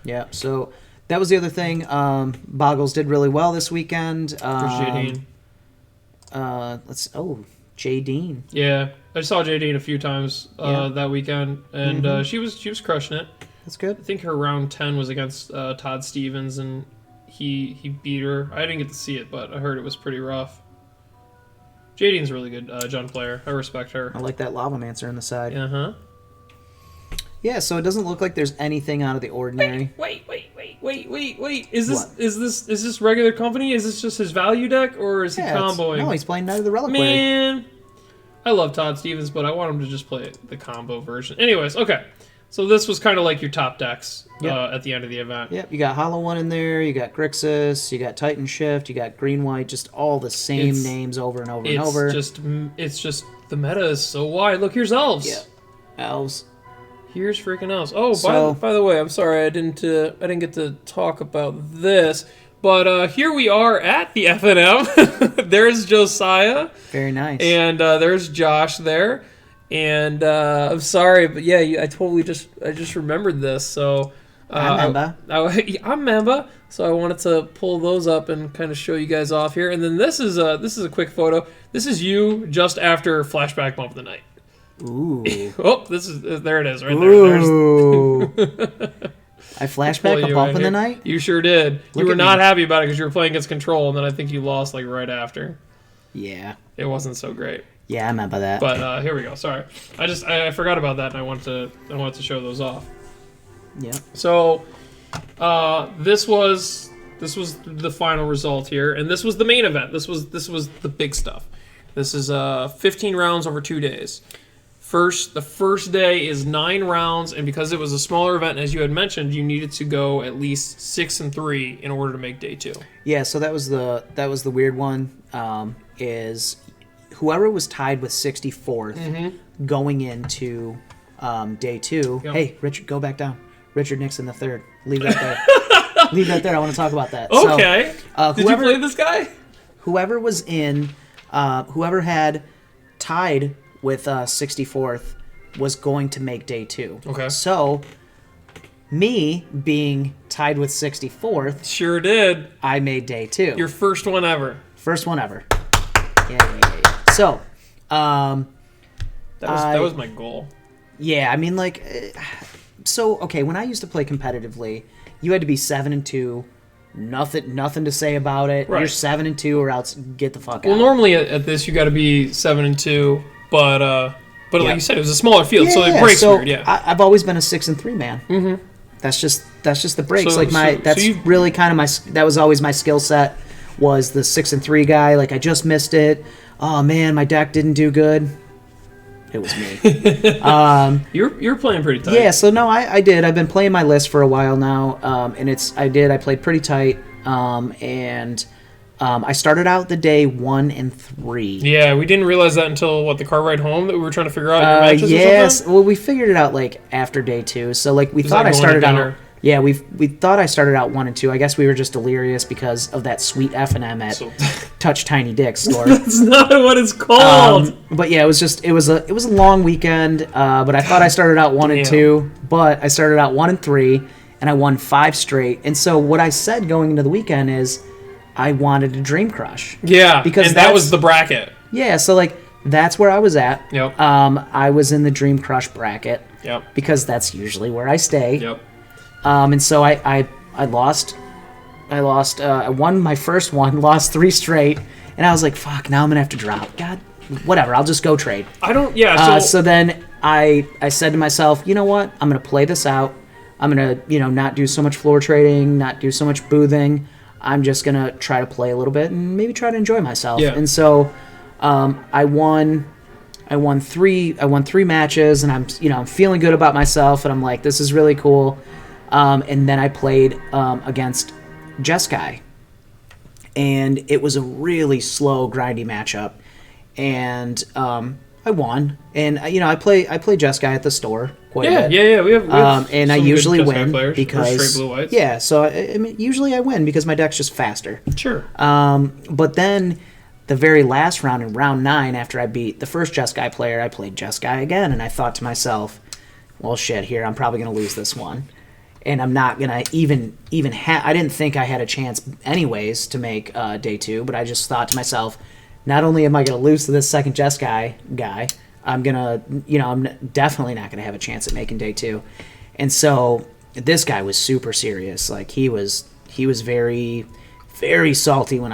Speaker 2: Yeah, so that was the other thing. Boggles did really well this weekend.
Speaker 1: There's Jadine.
Speaker 2: Jay Dean.
Speaker 1: Yeah, I saw Jadine a few times that weekend, and she was crushing it.
Speaker 2: That's good.
Speaker 1: I think her round 10 was against Todd Stevens, and he beat her. I didn't get to see it, but I heard it was pretty rough. Jadine's a really good Jund player. I respect her.
Speaker 2: I like that Lavamancer on the side.
Speaker 1: Uh-huh.
Speaker 2: Yeah, so it doesn't look like there's anything out of the ordinary.
Speaker 1: Wait. Is this regular company? Is this just his value deck, or is he comboing?
Speaker 2: No, he's playing Knight of the Reliquary.
Speaker 1: Man, I love Todd Stevens, but I want him to just play the combo version. Anyways, okay. So this was kind of like your top decks at the end of the event.
Speaker 2: Yep, you got Hollow One in there, you got Grixis, you got Titan Shift, you got Green White, just all the same names over and over and over.
Speaker 1: It's just the meta is so wide. Look, here's elves.
Speaker 2: Yeah. Elves.
Speaker 1: Here's freaking elves. Oh,
Speaker 2: So-
Speaker 1: by the way, I'm sorry I didn't get to talk about this, but here we are at the FNM. There's Josiah,
Speaker 2: Very nice.
Speaker 1: and there's Josh there, and I'm sorry, but yeah, I just remembered this. So
Speaker 2: I'm Memba.
Speaker 1: I'm Memba. So I wanted to pull those up and kind of show you guys off here. And then this is a quick photo. This is you just after Flashback Bump of the Night.
Speaker 2: Ooh.
Speaker 1: Oh, there it is right there.
Speaker 2: Ooh. I flashback
Speaker 1: Pull
Speaker 2: a
Speaker 1: you
Speaker 2: bump
Speaker 1: in
Speaker 2: in the
Speaker 1: here.
Speaker 2: night?
Speaker 1: You sure did.
Speaker 2: Look
Speaker 1: You were
Speaker 2: at
Speaker 1: not
Speaker 2: me.
Speaker 1: happy about it because you were playing against Control, and then I think you lost like right after.
Speaker 2: Yeah.
Speaker 1: It wasn't so great.
Speaker 2: Yeah, I remember that.
Speaker 1: But here we go. Sorry, I forgot about that, and I wanted to show those off.
Speaker 2: Yeah.
Speaker 1: So this was This was the final result here, and this was the main event. This was the big stuff. This is 15 rounds over 2 days. The first day is 9 rounds, and because it was a smaller event, as you had mentioned, you needed to go at least 6-3 in order to make day 2.
Speaker 2: Yeah, so that was the weird one. Is whoever was tied with 64th going into day 2. Yep. Hey, Richard, go back down. Richard Nixon the third. Leave that there. Leave that there. I want to talk about that.
Speaker 1: Okay. So, did you play this guy?
Speaker 2: Whoever was in, whoever had tied with 64th was going to make day 2.
Speaker 1: Okay.
Speaker 2: So, me being tied with 64th,
Speaker 1: sure did.
Speaker 2: I made day 2.
Speaker 1: Your first one ever.
Speaker 2: First one ever. Yeah. So,
Speaker 1: that was my goal.
Speaker 2: Yeah, I mean, like, so okay. When I used to play competitively, you had to be 7-2. Nothing to say about it.
Speaker 1: Right.
Speaker 2: You're 7-2, or else get the fuck out.
Speaker 1: Well, normally at this you got to be 7-2, but like you said, it was a smaller field, so it breaks weird. Yeah,
Speaker 2: I've always been a 6-3 man. Mm-hmm. That's just the breaks. Really kind of that was always my skill set. Was the 6-3 guy. Like, I just missed it. Oh man, my deck didn't do good. It was me.
Speaker 1: You're playing pretty tight.
Speaker 2: Yeah, so no, I did. I've been playing my list for a while now, and I played pretty tight, and I started out the day 1-3.
Speaker 1: Yeah, we didn't realize that until the car ride home that we were trying to figure out your matches.
Speaker 2: Yes, well, we figured it out like after day 2. So like we thought I started out. Yeah, we thought I started out 1-2. I guess we were just delirious because of that sweet F&M at Touch Tiny Dick store.
Speaker 1: That's not what it's called.
Speaker 2: But yeah, it was a long weekend. But I thought I started out 1-2, but I started out 1-3, and I won 5 straight. And so what I said going into the weekend is I wanted a Dream Crush.
Speaker 1: Yeah, because that was the bracket.
Speaker 2: Yeah, so like that's where I was at.
Speaker 1: Yep.
Speaker 2: I was in the Dream Crush bracket.
Speaker 1: Yep.
Speaker 2: Because that's usually where I stay.
Speaker 1: Yep.
Speaker 2: And so I lost. I won my first one, lost 3 straight, and I was like, "Fuck!" Now I'm gonna have to drop. God, whatever. I'll just go trade.
Speaker 1: I don't. Yeah.
Speaker 2: So then I said to myself, you know what? I'm gonna play this out. I'm gonna not do so much floor trading, not do so much boothing. I'm just gonna try to play a little bit and maybe try to enjoy myself.
Speaker 1: Yeah.
Speaker 2: And so I won 3 matches, and I'm feeling good about myself, and I'm like, this is really cool. And then I played against Jeskai, and it was a really slow, grindy matchup, and I won. And I play Jeskai at the store quite a bit.
Speaker 1: Yeah. We have
Speaker 2: and I usually win because
Speaker 1: straight blue whites.
Speaker 2: Yeah, so I mean, usually I win because my deck's just faster.
Speaker 1: Sure.
Speaker 2: But then the very last round, in round 9, after I beat the first Jeskai player, I played Jeskai again, and I thought to myself, well, shit, here I'm probably gonna lose this one. And I'm not going to even I didn't think I had a chance anyways to make day 2, but I just thought to myself, not only am I going to lose to this second Jeskai guy, I'm going to, I'm definitely not going to have a chance at making day 2. And so this guy was super serious. Like, he was very, very salty when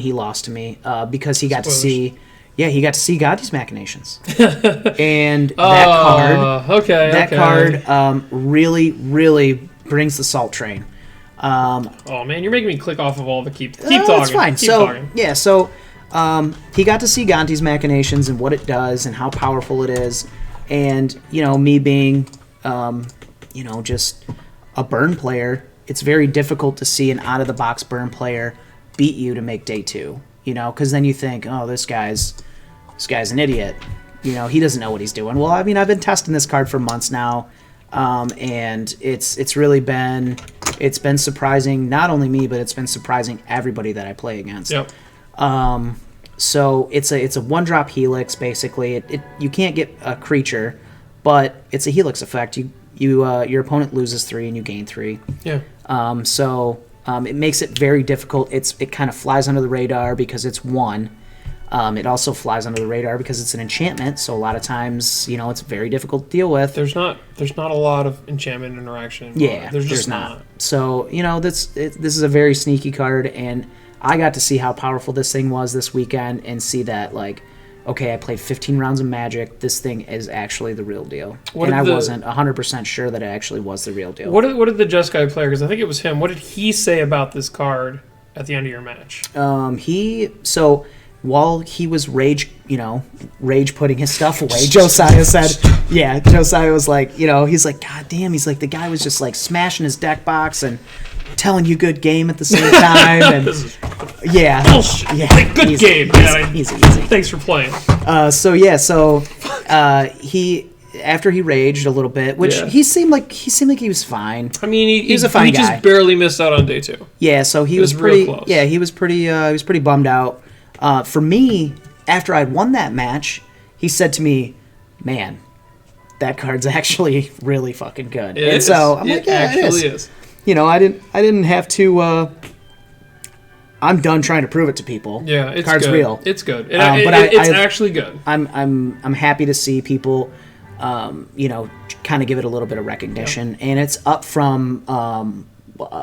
Speaker 2: he lost to me, because he got to see... Yeah, he got to see Gandhi's machinations, and that card really, really brings the salt train.
Speaker 1: Oh man, you're making me click off of all the keep talking.
Speaker 2: That's fine.
Speaker 1: Keep talking.
Speaker 2: Yeah, he got to see Gandhi's machinations and what it does and how powerful it is, and me being, just a Byrne player, it's very difficult to see an out of the box Byrne player beat you to make day 2. Because then you think, oh, this guy's an idiot. He doesn't know what he's doing. Well, I mean, I've been testing this card for months now, and it's been surprising not only me, but it's been surprising everybody that I play against.
Speaker 1: Yep.
Speaker 2: So it's a 1-drop helix basically. You can't get a creature, but it's a helix effect. Your opponent loses 3 and you gain 3.
Speaker 1: Yeah.
Speaker 2: It makes it very difficult. It kind of flies under the radar because it's 1. It also flies under the radar because it's an enchantment, so a lot of times, it's very difficult to deal with.
Speaker 1: There's not a lot of enchantment interaction.
Speaker 2: Yeah, there's just not. So, this is a very sneaky card, and I got to see how powerful this thing was this weekend and see that, like, okay, I played 15 rounds of Magic. This thing is actually the real deal.
Speaker 1: What
Speaker 2: and I
Speaker 1: did the-
Speaker 2: wasn't 100% sure that it actually was the real deal.
Speaker 1: What did the Jeskai player, because I think it was him, what did he say about this card at the end of your match?
Speaker 2: So while he was rage putting his stuff away, Josiah was like, he's like, God damn, he's like, the guy was just like smashing his deck box and telling you good game at the same time. And
Speaker 1: Bullshit.
Speaker 2: yeah,
Speaker 1: Good
Speaker 2: easy,
Speaker 1: game,
Speaker 2: easy,
Speaker 1: man.
Speaker 2: Easy.
Speaker 1: Thanks for playing.
Speaker 2: He after he raged a little bit, which
Speaker 1: Yeah.
Speaker 2: he seemed like he was fine.
Speaker 1: I mean,
Speaker 2: he was a fine guy.
Speaker 1: Just barely missed out on day 2.
Speaker 2: Yeah, so he was
Speaker 1: was real
Speaker 2: pretty.
Speaker 1: close.
Speaker 2: Yeah, he was pretty bummed out. For me, after I'd won that match, he said to me, "Man, that card's actually really fucking good."
Speaker 1: It is.
Speaker 2: So I'm like, "Yeah, it is." I didn't have to. I'm done trying to prove it to people.
Speaker 1: Yeah, it's
Speaker 2: card's
Speaker 1: good.
Speaker 2: real.
Speaker 1: It's good.
Speaker 2: But
Speaker 1: It's actually good.
Speaker 2: I'm happy to see people, kind of give it a little bit of recognition, and it's up from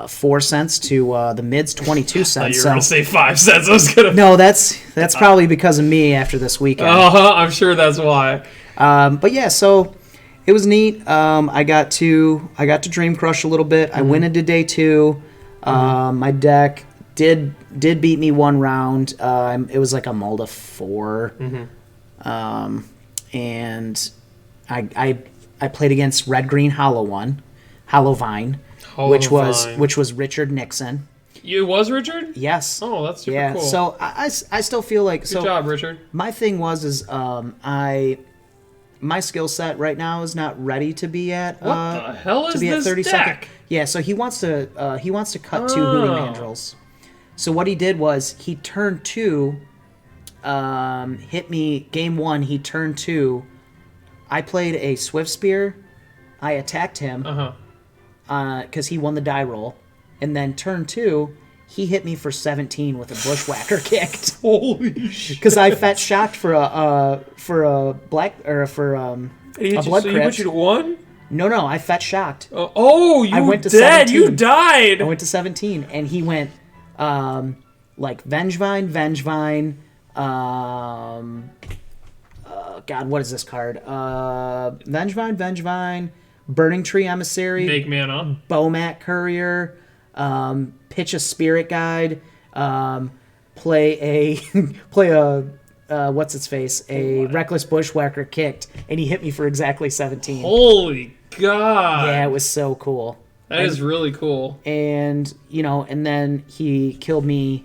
Speaker 2: 4 cents to the mids 22
Speaker 1: I
Speaker 2: cents.
Speaker 1: thought you were going to say 5 cents. I was going to...
Speaker 2: No, that's probably because of me after this weekend.
Speaker 1: I'm sure that's why.
Speaker 2: But yeah, so it was neat. I got to Dream Crush a little bit. I went into day 2. My deck did beat me one round. It was like a Molda 4. And I played against Red Green Hollow Vine, which was Richard Nixon.
Speaker 1: It was Richard?
Speaker 2: Yes.
Speaker 1: Oh, that's super cool.
Speaker 2: So I still feel like
Speaker 1: Good job, Richard.
Speaker 2: My thing was my skill set right now is not ready to be at
Speaker 1: What the hell is
Speaker 2: to be
Speaker 1: this
Speaker 2: at 30
Speaker 1: deck?
Speaker 2: second. Yeah, so he wants to cut 2 Hootie Mandrills. So what he did was he turned 2, hit me game 1. He turned 2. I played a Swift Spear. I attacked him because he won the die roll, and then turn 2, he hit me for 17 with a Bushwhacker kicked.
Speaker 1: Holy shit!
Speaker 2: Because I fetch shocked for a black or for a blood
Speaker 1: So he
Speaker 2: crypt.
Speaker 1: put you to 1?
Speaker 2: No, I fetch shocked.
Speaker 1: You
Speaker 2: I went to
Speaker 1: dead.
Speaker 2: 17.
Speaker 1: You died.
Speaker 2: I went to 17, and he went like Vengevine. God, what is this card? Vengevine, Burning Tree Emissary,
Speaker 1: Make mana.
Speaker 2: Bomat Courier, pitch a Spirit Guide, play a what's its face, a Reckless Bushwhacker kicked, and he hit me for exactly 17.
Speaker 1: Holy God.
Speaker 2: Yeah, it was so cool.
Speaker 1: That is really cool.
Speaker 2: And and then he killed me.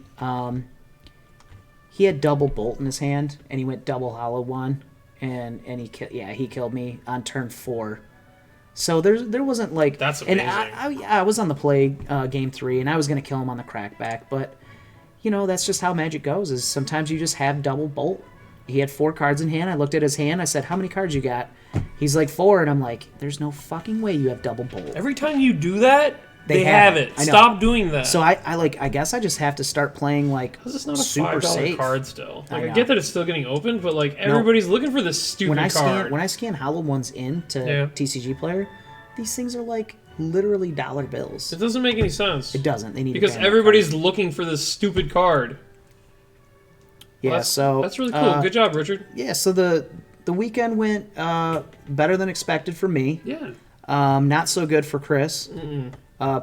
Speaker 2: He had double bolt in his hand, and he went double hollow 1, and he killed me on turn 4. So there wasn't like
Speaker 1: That's
Speaker 2: and
Speaker 1: amazing.
Speaker 2: I was on the play game 3, and I was gonna kill him on the crackback, but that's just how Magic goes. Is sometimes you just have double bolt. He had 4 cards in hand. I looked at his hand. I said, "How many cards you got?" He's like 4, and I'm like, "There's no fucking way you have double bolt."
Speaker 1: Every time you do that, they
Speaker 2: have
Speaker 1: have
Speaker 2: it.
Speaker 1: it.
Speaker 2: I know.
Speaker 1: Stop doing that.
Speaker 2: So I guess I just have to start playing like
Speaker 1: Because it's not a
Speaker 2: super
Speaker 1: $5
Speaker 2: safe.
Speaker 1: card still. Like, I
Speaker 2: know.
Speaker 1: get that it's still getting opened, but like everybody's looking for this stupid card.
Speaker 2: When I scan hollow ones into TCG Player, these things are like literally dollar bills.
Speaker 1: It doesn't make any sense.
Speaker 2: It doesn't. They need
Speaker 1: because
Speaker 2: to ban
Speaker 1: everybody's looking for this stupid card.
Speaker 2: Yeah,
Speaker 1: Well,
Speaker 2: so
Speaker 1: that's really cool. Good job, Richard.
Speaker 2: Yeah, so the weekend went better than expected for me.
Speaker 1: Yeah.
Speaker 2: Not so good for Chris.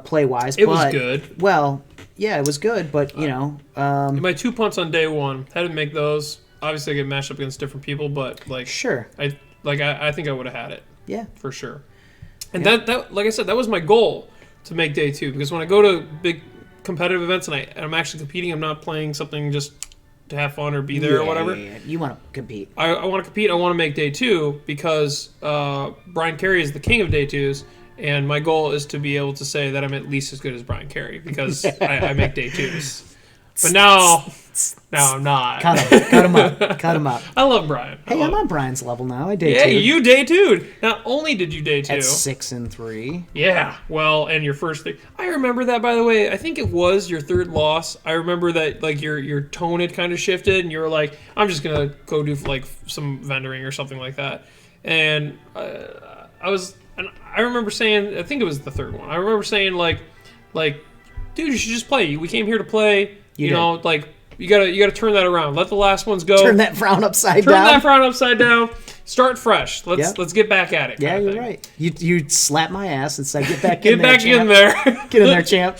Speaker 2: Play wise,
Speaker 1: It was good.
Speaker 2: Well, yeah, it was good, but
Speaker 1: My 2 punts on day 1 had to make those. Obviously, I get matched up against different people, but like
Speaker 2: sure,
Speaker 1: I think I would have had it.
Speaker 2: Yeah,
Speaker 1: for sure. And that like I said, that was my goal to make day 2, because when I go to big competitive events and I'm actually competing, I'm not playing something just to have fun or be there or whatever.
Speaker 2: Yeah. You want to compete.
Speaker 1: I want to compete. I want to make day 2 because Brian Carey is the king of day 2s, and my goal is to be able to say that I'm at least as good as Brian Carey because I make day 2s. But now I'm not.
Speaker 2: Cut him up.
Speaker 1: I love Brian.
Speaker 2: Hey, I'm on Brian's level now. I day 2.
Speaker 1: Yeah, you day 2'd. Not only did you day 2.
Speaker 2: At 6-3.
Speaker 1: Yeah, well, and your first thing. I remember that, by the way. I think it was your 3rd loss. I remember that, like, your tone had kind of shifted, and you were like, I'm just going to go do, like, some vendoring or something like that. And I remember saying, I think it was the 3rd one. I remember saying, like, dude, you should just play. We came here to play. You know, like, You gotta turn that around. Let the last ones go.
Speaker 2: Turn that frown upside
Speaker 1: Turn
Speaker 2: down.
Speaker 1: that frown upside down. Start fresh. Let's
Speaker 2: Yep.
Speaker 1: let's get back at it.
Speaker 2: Yeah,
Speaker 1: kinda
Speaker 2: you're
Speaker 1: thing.
Speaker 2: right. You slap my ass and say, "Get back
Speaker 1: Get
Speaker 2: in there,
Speaker 1: back
Speaker 2: champ.
Speaker 1: in there.
Speaker 2: Get in there, champ."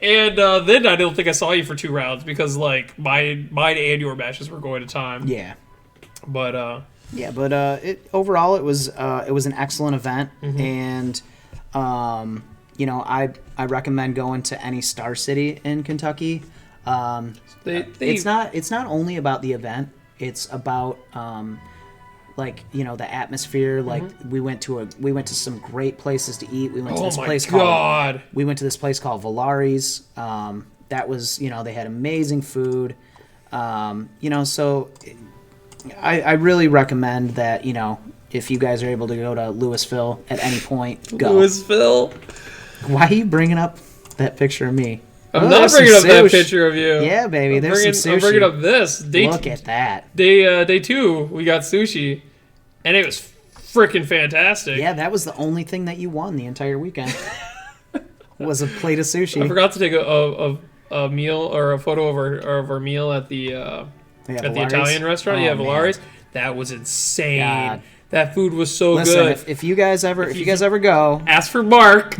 Speaker 1: And then I don't think I saw you for 2 rounds because like mine and your matches were going to time.
Speaker 2: Yeah.
Speaker 1: But
Speaker 2: Overall it was an excellent event, and I recommend going to any Star City in Kentucky. It's not only about the event; it's about the atmosphere. Like we went to some great places to eat. We went to this place called Valari's. That was they had amazing food. So I really recommend that if you guys are able to go to Louisville at any point, go.
Speaker 1: Louisville.
Speaker 2: Why are you bringing up that picture of me?
Speaker 1: I'm not bringing up that picture of you.
Speaker 2: Yeah, baby.
Speaker 1: I'm
Speaker 2: There's some sushi.
Speaker 1: I'm bringing up this.
Speaker 2: Look at that.
Speaker 1: Day 2, we got sushi, and it was freaking fantastic.
Speaker 2: Yeah, that was the only thing that you won the entire weekend. Was a plate of sushi.
Speaker 1: I forgot to take a meal or a photo of our meal at the Italian restaurant.
Speaker 2: Oh,
Speaker 1: Valari's.
Speaker 2: man.
Speaker 1: That was insane.
Speaker 2: God.
Speaker 1: That food was so
Speaker 2: Listen,
Speaker 1: good.
Speaker 2: if you guys ever go,
Speaker 1: ask for Mark.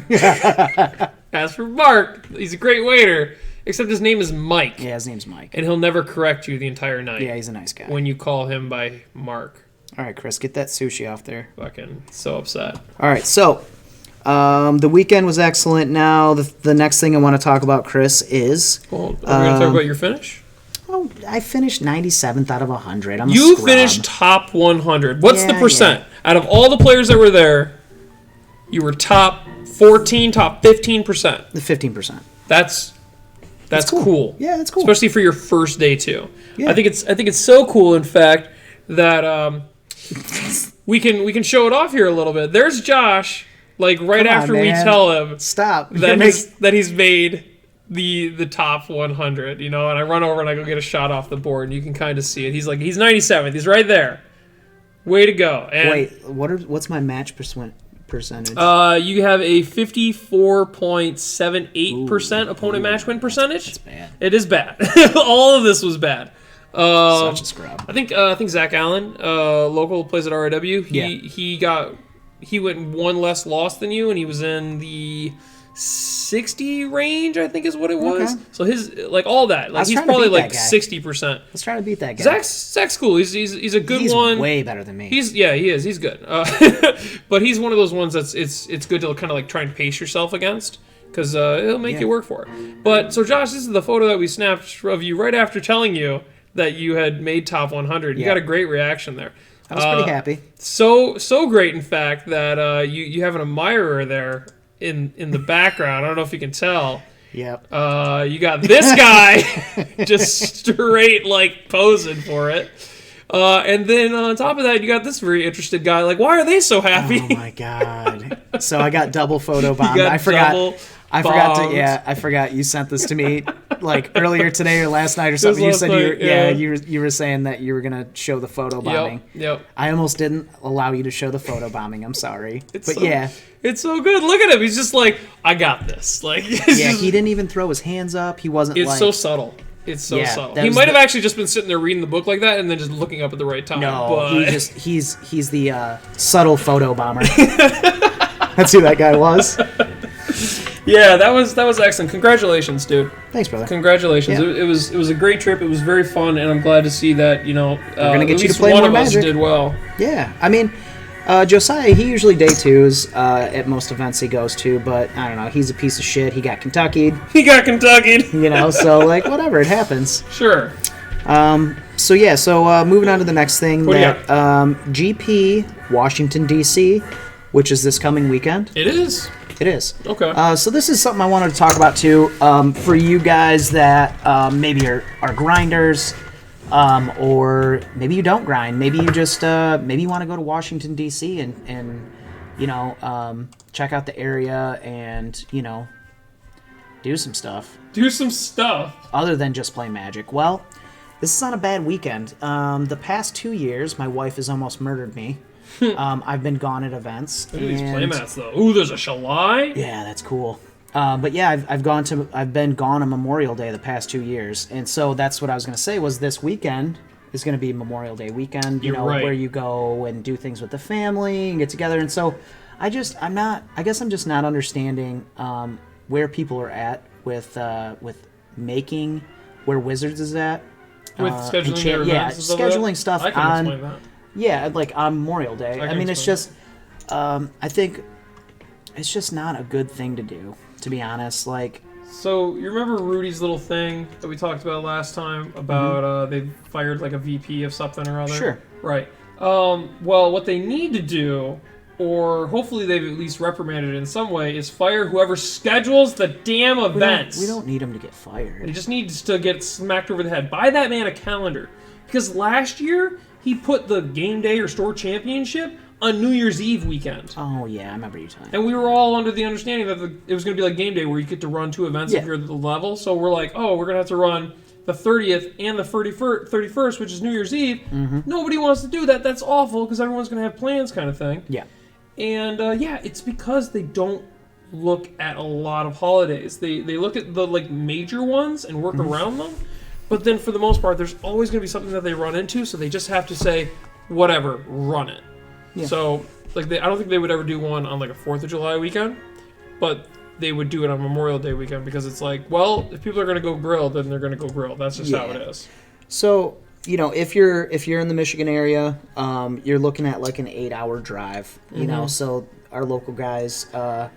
Speaker 1: Ask for Mark. He's a great waiter. Except his name is Mike.
Speaker 2: Yeah, his name's Mike.
Speaker 1: And he'll never correct you the entire night.
Speaker 2: Yeah, he's a nice guy.
Speaker 1: When you call him by Mark.
Speaker 2: All right, Chris, get that sushi off there.
Speaker 1: Fucking so upset.
Speaker 2: All right, so the weekend was excellent. Now, the next thing I want to talk about, Chris, is...
Speaker 1: Well, are we going to talk about your finish?
Speaker 2: Oh, I finished 97th out of 100.
Speaker 1: You finished top 100. What's the percent? Out of all the players that were there, you were top 14, top 15%.
Speaker 2: The 15%. That's
Speaker 1: cool.
Speaker 2: Yeah, that's cool.
Speaker 1: Especially for your first day too.
Speaker 2: Yeah.
Speaker 1: I think it's so cool, in fact, that we can show it off here a little bit. There's Josh, like right
Speaker 2: Come on,
Speaker 1: after we
Speaker 2: man.
Speaker 1: tell him
Speaker 2: Stop.
Speaker 1: that he's made the top 100, and I run over and I go get a shot off the board, and you can kind of see it. He's 97th. He's right there. Way to go. And
Speaker 2: wait, what's my match percentage?
Speaker 1: You have a 54.78% opponent match win percentage.
Speaker 2: That's bad.
Speaker 1: It is bad. All of this was bad.
Speaker 2: Such a scrub.
Speaker 1: I think Zach Allen, local, plays at RIW. He went one less loss than you, and he was in the 60 range, I think is what it was.
Speaker 2: Okay.
Speaker 1: So his all that, he's probably 60%.
Speaker 2: Let's try to beat that guy.
Speaker 1: Zach's cool. He's a good one.
Speaker 2: He's way better than me.
Speaker 1: He is. He's good. But he's one of those ones that's it's good to kind of try and pace yourself against, because it'll make you work for it. But so Josh, this is the photo that we snapped of you right after telling you that you had made top 100. You got a great reaction there.
Speaker 2: I was pretty happy.
Speaker 1: So great, in fact, that you have an admirer there in the background. I don't know if you can tell.
Speaker 2: Yep.
Speaker 1: You got this guy just straight posing for it. And then on top of that, you got this very interested guy. Why are they so happy?
Speaker 2: Oh my god! So I got double photo bombed.
Speaker 1: I
Speaker 2: forgot you sent this to me earlier today or last night or something. You said you were saying that you were gonna show the photo bombing.
Speaker 1: Yep.
Speaker 2: I almost didn't allow you to show the photo bombing. I'm sorry,
Speaker 1: it's so good. Look at him. He's just I got this.
Speaker 2: He didn't even throw his hands up. He wasn't.
Speaker 1: It's so subtle. It's so subtle. He might have actually just been sitting there reading the book like that and then just looking up at the right time.
Speaker 2: No,
Speaker 1: but...
Speaker 2: he's the subtle photo bomber. That's who that guy was.
Speaker 1: Yeah, that was excellent. Congratulations, dude.
Speaker 2: Thanks, brother.
Speaker 1: Congratulations.
Speaker 2: Yeah.
Speaker 1: It was a great trip. It was very fun, and I'm glad to see that
Speaker 2: we're gonna get you to play
Speaker 1: one
Speaker 2: more
Speaker 1: of
Speaker 2: Magic.
Speaker 1: us did well.
Speaker 2: Yeah, I mean, Josiah, he usually day twos at most events he goes to, but I don't know. He's a piece of shit. He got Kentucky'd. So whatever, it happens.
Speaker 1: Sure.
Speaker 2: So moving on to the next thing.
Speaker 1: What do you got?
Speaker 2: GP Washington D.C., which is this coming weekend.
Speaker 1: It is.
Speaker 2: It is.
Speaker 1: Okay.
Speaker 2: So this is something I wanted to talk about too. For you guys that maybe are grinders, or maybe you don't grind. Maybe you just maybe you want to go to Washington D.C. and check out the area and do some stuff.
Speaker 1: Do some stuff
Speaker 2: other than just play Magic. Well, this is not a bad weekend. The past 2 years, my wife has almost murdered me. I've been gone at events.
Speaker 1: Look at these playmats, though. Ooh, there's a Shalai.
Speaker 2: Yeah, that's cool. But yeah, I've been gone on Memorial Day the past 2 years, and so that's what I was going to say was this weekend is going to be Memorial Day weekend. You
Speaker 1: You're
Speaker 2: know,
Speaker 1: right.
Speaker 2: where you go and do things with the family and get together, and so I guess I'm just not understanding where people are at with making where Wizards is at.
Speaker 1: With scheduling their
Speaker 2: yeah,
Speaker 1: events and stuff like that?
Speaker 2: scheduling stuff
Speaker 1: I can explain that.
Speaker 2: yeah, like on Memorial Day.
Speaker 1: I
Speaker 2: I
Speaker 1: can
Speaker 2: mean, it's
Speaker 1: explain
Speaker 2: just I think it's just not a good thing to do, to be honest. Like,
Speaker 1: So you remember Rudy's little thing that we talked about last time about they fired like a VP of something or other?
Speaker 2: Sure.
Speaker 1: Right. Well, what they need to do, or hopefully they've at least reprimanded in some way, is fire whoever schedules the damn events.
Speaker 2: we don't need him to get
Speaker 1: He
Speaker 2: fired.
Speaker 1: just needs to get smacked over the head. Buy that man a calendar. Because last year, he put the game day or store championship on New Year's Eve weekend.
Speaker 2: Oh yeah, I remember you telling me.
Speaker 1: And we were all under the understanding that it was going to be like game day where you get to run 2 events if
Speaker 2: Yeah.
Speaker 1: you're at the level. So we're like, oh, we're going to have to run the 30th and the 31st, which is New Year's Eve.
Speaker 2: Mm-hmm.
Speaker 1: Nobody wants to do that. That's awful because everyone's going to have plans kind of thing.
Speaker 2: Yeah.
Speaker 1: And yeah, it's because they don't look at a lot of holidays. They look at the like major ones and work around them. But then for the most part, there's always going to be something that they run into, so they just have to say, whatever, run it.
Speaker 2: Yeah.
Speaker 1: So like I don't think they would ever do one on like a 4th of July weekend, but they would do it on Memorial Day weekend because it's like, well, if people are going to go grill, then they're going to go grill. That's just how
Speaker 2: Yeah.
Speaker 1: it is.
Speaker 2: So, you know, if you're in the Michigan area, you're looking at like an 8-hour drive. You know, so our local guys, I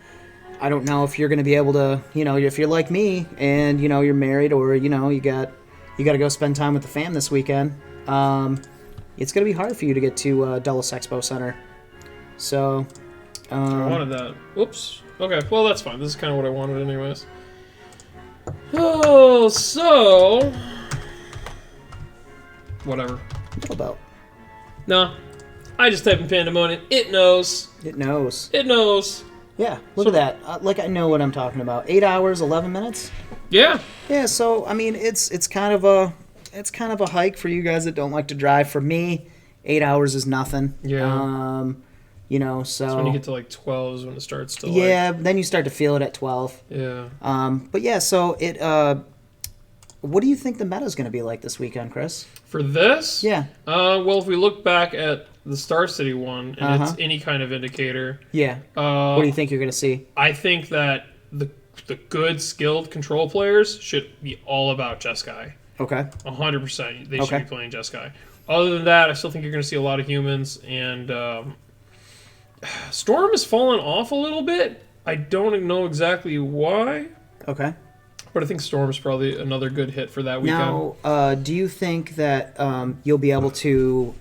Speaker 2: don't know if you're going to be able to, you know, if you're like me and you know you're married or you know you got to go spend time with the fam this weekend. It's going to be hard for you to get to Dulles Expo Center. So,
Speaker 1: I wanted that. Whoops. Okay, well, that's fine. This is kind of what I wanted anyways. Oh, so... Whatever.
Speaker 2: what about?
Speaker 1: No. I just type in pandemonium. It knows.
Speaker 2: It knows.
Speaker 1: It knows.
Speaker 2: Yeah, look
Speaker 1: So-
Speaker 2: at that. Like I know what I'm talking about. 8 hours, 11 minutes.
Speaker 1: Yeah.
Speaker 2: Yeah, so I mean, it's kind of a hike for you guys that don't like to drive. For me, 8 hours is nothing.
Speaker 1: Yeah.
Speaker 2: You know, so
Speaker 1: So when you get to like 12 is when it starts to
Speaker 2: yeah, then you start to feel it at 12.
Speaker 1: Yeah.
Speaker 2: But yeah, so it. What do you think the meta is going to be like this weekend, Chris?
Speaker 1: For this?
Speaker 2: Yeah.
Speaker 1: Well, if we look back at the Star City one, and it's
Speaker 2: Uh-huh.
Speaker 1: any kind of indicator,
Speaker 2: Yeah. What do you think you're going to see?
Speaker 1: I think that the good, skilled control players should be all about Jeskai.
Speaker 2: Okay.
Speaker 1: 100%. They
Speaker 2: Okay.
Speaker 1: should be playing Jeskai. Other than that, I still think you're going to see a lot of humans, and Storm has fallen off a little bit. I don't know exactly why,
Speaker 2: Okay.
Speaker 1: but I think Storm is probably another good hit for that weekend.
Speaker 2: Now, do you think that you'll be able to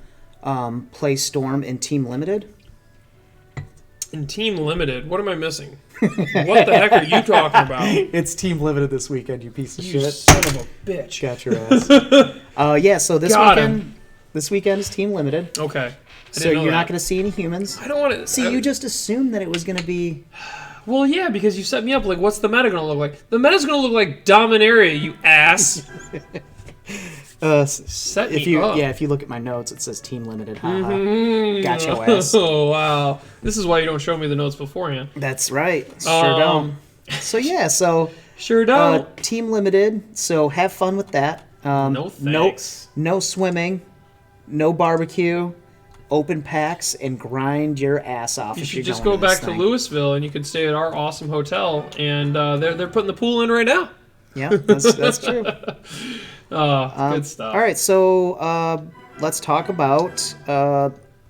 Speaker 2: play Storm in Team Limited?
Speaker 1: In Team Limited, what am I missing? What the heck are you talking about?
Speaker 2: It's Team Limited this weekend, you piece of
Speaker 1: You son of a bitch.
Speaker 2: Got your ass. Yeah, so this
Speaker 1: Got
Speaker 2: weekend,
Speaker 1: him.
Speaker 2: this weekend is Team Limited.
Speaker 1: Okay.
Speaker 2: So you're not going to see any humans.
Speaker 1: I don't want to...
Speaker 2: See, you just assumed that it was going to be...
Speaker 1: Well, yeah, because you set me up like, what's the meta going to look like? The meta's going to look like Dominaria, you ass. Set me
Speaker 2: if you
Speaker 1: up.
Speaker 2: Yeah, if you look at my notes, it says Team Limited. Haha.
Speaker 1: Mm.
Speaker 2: Got your ass.
Speaker 1: Oh, wow. This is why you don't show me the notes beforehand.
Speaker 2: That's right. Sure don't. So yeah, so
Speaker 1: Sure don't.
Speaker 2: Team Limited. So have fun with that.
Speaker 1: No thanks.
Speaker 2: No swimming, no barbecue, open packs, and grind your ass off.
Speaker 1: You
Speaker 2: if
Speaker 1: should
Speaker 2: you're
Speaker 1: just
Speaker 2: going
Speaker 1: go
Speaker 2: this
Speaker 1: back to
Speaker 2: thing.
Speaker 1: Louisville and you could stay at our awesome hotel. And they're putting the pool in right now.
Speaker 2: Yeah, that's true.
Speaker 1: Good stuff.
Speaker 2: All right, so let's talk about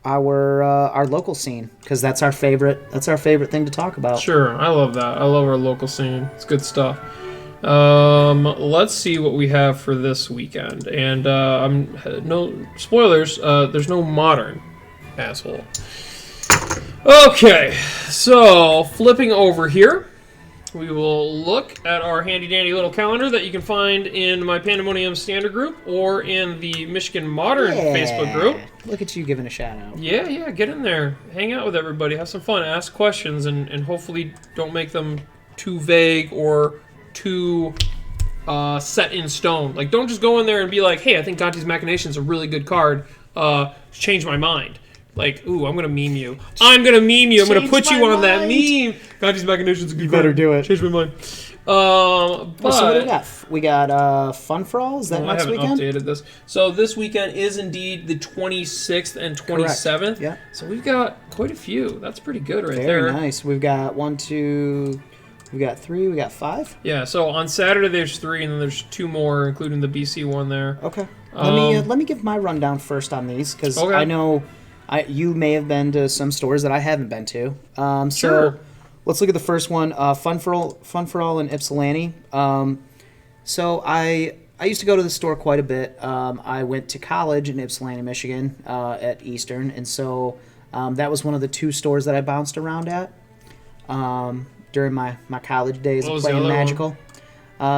Speaker 2: our local scene because that's our favorite. That's our favorite thing to talk about.
Speaker 1: Sure, I love that. I love our local scene. It's good stuff. Let's see what we have for this weekend. And no spoilers. There's no modern, asshole. Okay, so flipping over here, we will look at our handy dandy little calendar that you can find in my Pandemonium Standard group or in the Michigan Modern Facebook group.
Speaker 2: Look at you giving a shout out.
Speaker 1: Yeah, get in there. Hang out with everybody. Have some fun. Ask questions and hopefully don't make them too vague or too set in stone. Like, don't just go in there and be like, hey, I think Gonti's Machination's a really good card. Change my mind. Like, ooh, I'm gonna meme you. I'm gonna meme you. I'm gonna
Speaker 2: Change
Speaker 1: put you
Speaker 2: my
Speaker 1: on that
Speaker 2: mind.
Speaker 1: meme. God, these machinations are good.
Speaker 2: You better do it.
Speaker 1: Change my mind.
Speaker 2: So what do we
Speaker 1: But
Speaker 2: got? We got Fun for All. Is that
Speaker 1: I
Speaker 2: next
Speaker 1: haven't
Speaker 2: weekend?
Speaker 1: updated this. So this weekend is indeed the 26th and 27th.
Speaker 2: Yeah.
Speaker 1: So we've got quite a few. That's pretty good right
Speaker 2: Very
Speaker 1: there.
Speaker 2: nice. We've got 1, 2. We got 3. We got 5.
Speaker 1: Yeah. So on Saturday there's 3, and then there's 2 more, including the BC one there.
Speaker 2: Okay. Let me give my rundown first on these because
Speaker 1: Okay.
Speaker 2: I know you may have been to some stores that I haven't been to.
Speaker 1: Sure.
Speaker 2: So let's look at the first one. Fun for All in Ypsilanti. So I used to go to the store quite a bit. I went to college in Ypsilanti, Michigan, at Eastern, and so that was one of the 2 stores that I bounced around at during my college days
Speaker 1: What
Speaker 2: of
Speaker 1: was the
Speaker 2: playing
Speaker 1: other one?
Speaker 2: Magical.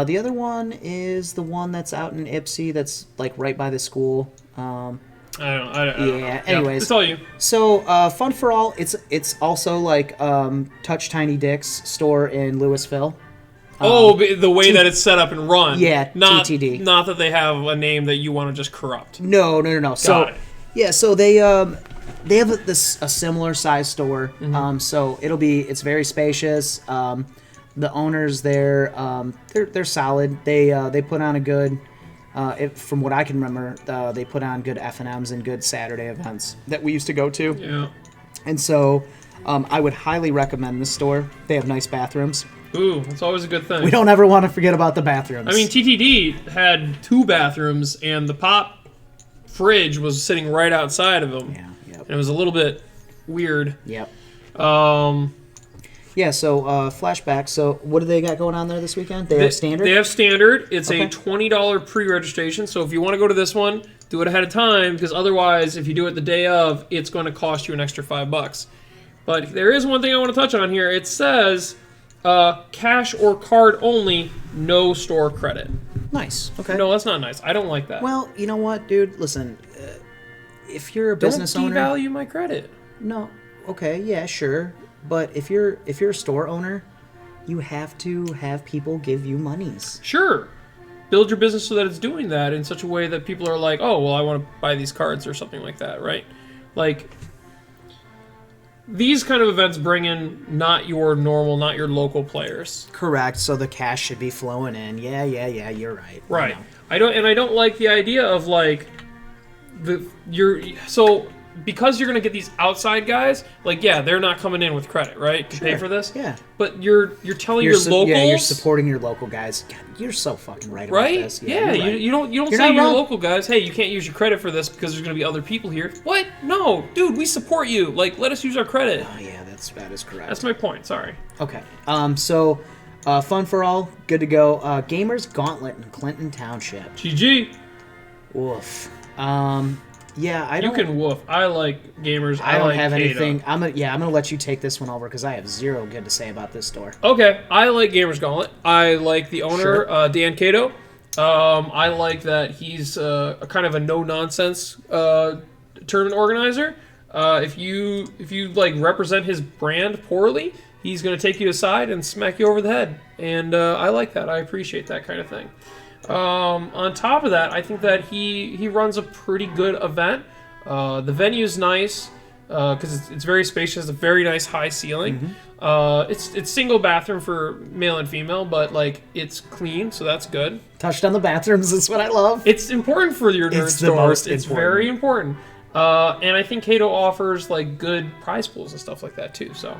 Speaker 2: The other one is the one that's out in Ypsi that's like right by the school.
Speaker 1: I don't know.
Speaker 2: Yeah, anyways.
Speaker 1: It's all you.
Speaker 2: So Fun for All, it's also like Touch Tiny Dick's store in Louisville.
Speaker 1: The way that it's set up and run.
Speaker 2: Yeah,
Speaker 1: not,
Speaker 2: TTD.
Speaker 1: Not that they have a name that you want to just corrupt.
Speaker 2: No. So
Speaker 1: Got it.
Speaker 2: yeah, so they have a similar size store.
Speaker 1: Mm-hmm.
Speaker 2: So it's very spacious. The owners there, they're solid. They put on a good. From what I can remember, they put on good F&Ms and good Saturday events that we used to go to.
Speaker 1: Yeah.
Speaker 2: And so I would highly recommend this store. They have nice bathrooms.
Speaker 1: Ooh, that's always a good thing.
Speaker 2: We don't ever want to forget about the bathrooms.
Speaker 1: I mean, TTD had 2 bathrooms, and the pop fridge was sitting right outside of them.
Speaker 2: Yeah, yep.
Speaker 1: And it was a little bit weird.
Speaker 2: Yep.
Speaker 1: Um,
Speaker 2: Yeah, so flashback. So what do they got going on there this weekend? They have standard?
Speaker 1: They have standard. It's
Speaker 2: Okay.
Speaker 1: a $20 pre-registration. So if you want to go to this one, do it ahead of time, because otherwise, if you do it the day of, it's going to cost you an extra $5. But there is one thing I want to touch on here. It says cash or card only, no store credit.
Speaker 2: Nice. Okay.
Speaker 1: No, that's not nice. I don't like that.
Speaker 2: Well, you know what, dude? Listen, if you're a business
Speaker 1: don't
Speaker 2: owner,
Speaker 1: devalue my credit.
Speaker 2: no. Okay, yeah, sure. But if you're a store owner, you have to have people give you monies.
Speaker 1: Sure. Build your business so that it's doing that in such a way that people are like, oh, well, I want to buy these cards or something like that, right? Like, these kind of events bring in not your normal, not your local players.
Speaker 2: Correct. So the cash should be flowing in. Yeah, you're right.
Speaker 1: Right.
Speaker 2: I know.
Speaker 1: I don't like the idea of like because you're gonna get these outside guys, like they're not coming in with credit, right? To pay
Speaker 2: Sure.
Speaker 1: for this.
Speaker 2: Yeah.
Speaker 1: But you're telling your locals.
Speaker 2: Yeah, you're supporting your local guys. God, you're so fucking right about
Speaker 1: Right?
Speaker 2: this.
Speaker 1: Yeah,
Speaker 2: you're right.
Speaker 1: you don't
Speaker 2: You're
Speaker 1: say
Speaker 2: not
Speaker 1: to your
Speaker 2: wrong.
Speaker 1: local guys, hey, you can't use your credit for this because there's going to be other people here. What? No, dude, we support you. Like, let us use our credit.
Speaker 2: Oh yeah, that is correct.
Speaker 1: That's my point. Sorry.
Speaker 2: Okay. So Fun for All, good to go. Gamers Gauntlet in Clinton Township.
Speaker 1: GG.
Speaker 2: Woof. Yeah, I
Speaker 1: You
Speaker 2: don't.
Speaker 1: can woof. I like gamers.
Speaker 2: I don't
Speaker 1: like
Speaker 2: have
Speaker 1: Kato.
Speaker 2: anything. I'm gonna let you take this one over because I have zero good to say about this store.
Speaker 1: Okay, I like Gamers Gauntlet. I like the owner,
Speaker 2: Sure.
Speaker 1: Dan Cato. I like that he's a kind of a no-nonsense tournament organizer. If you like represent his brand poorly, he's going to take you aside and smack you over the head. And I like that. I appreciate that kind of thing. On top of that, I think that he runs a pretty good event. The venue's nice because it's very spacious, a very nice high ceiling. It's single bathroom for male and female, but like it's clean, so that's good.
Speaker 2: Touched on the bathrooms. That's what I love.
Speaker 1: It's important for your nerd
Speaker 2: It's the
Speaker 1: store.
Speaker 2: most
Speaker 1: It's
Speaker 2: important.
Speaker 1: very important. And I think Cato offers like good prize pools and stuff like that too. So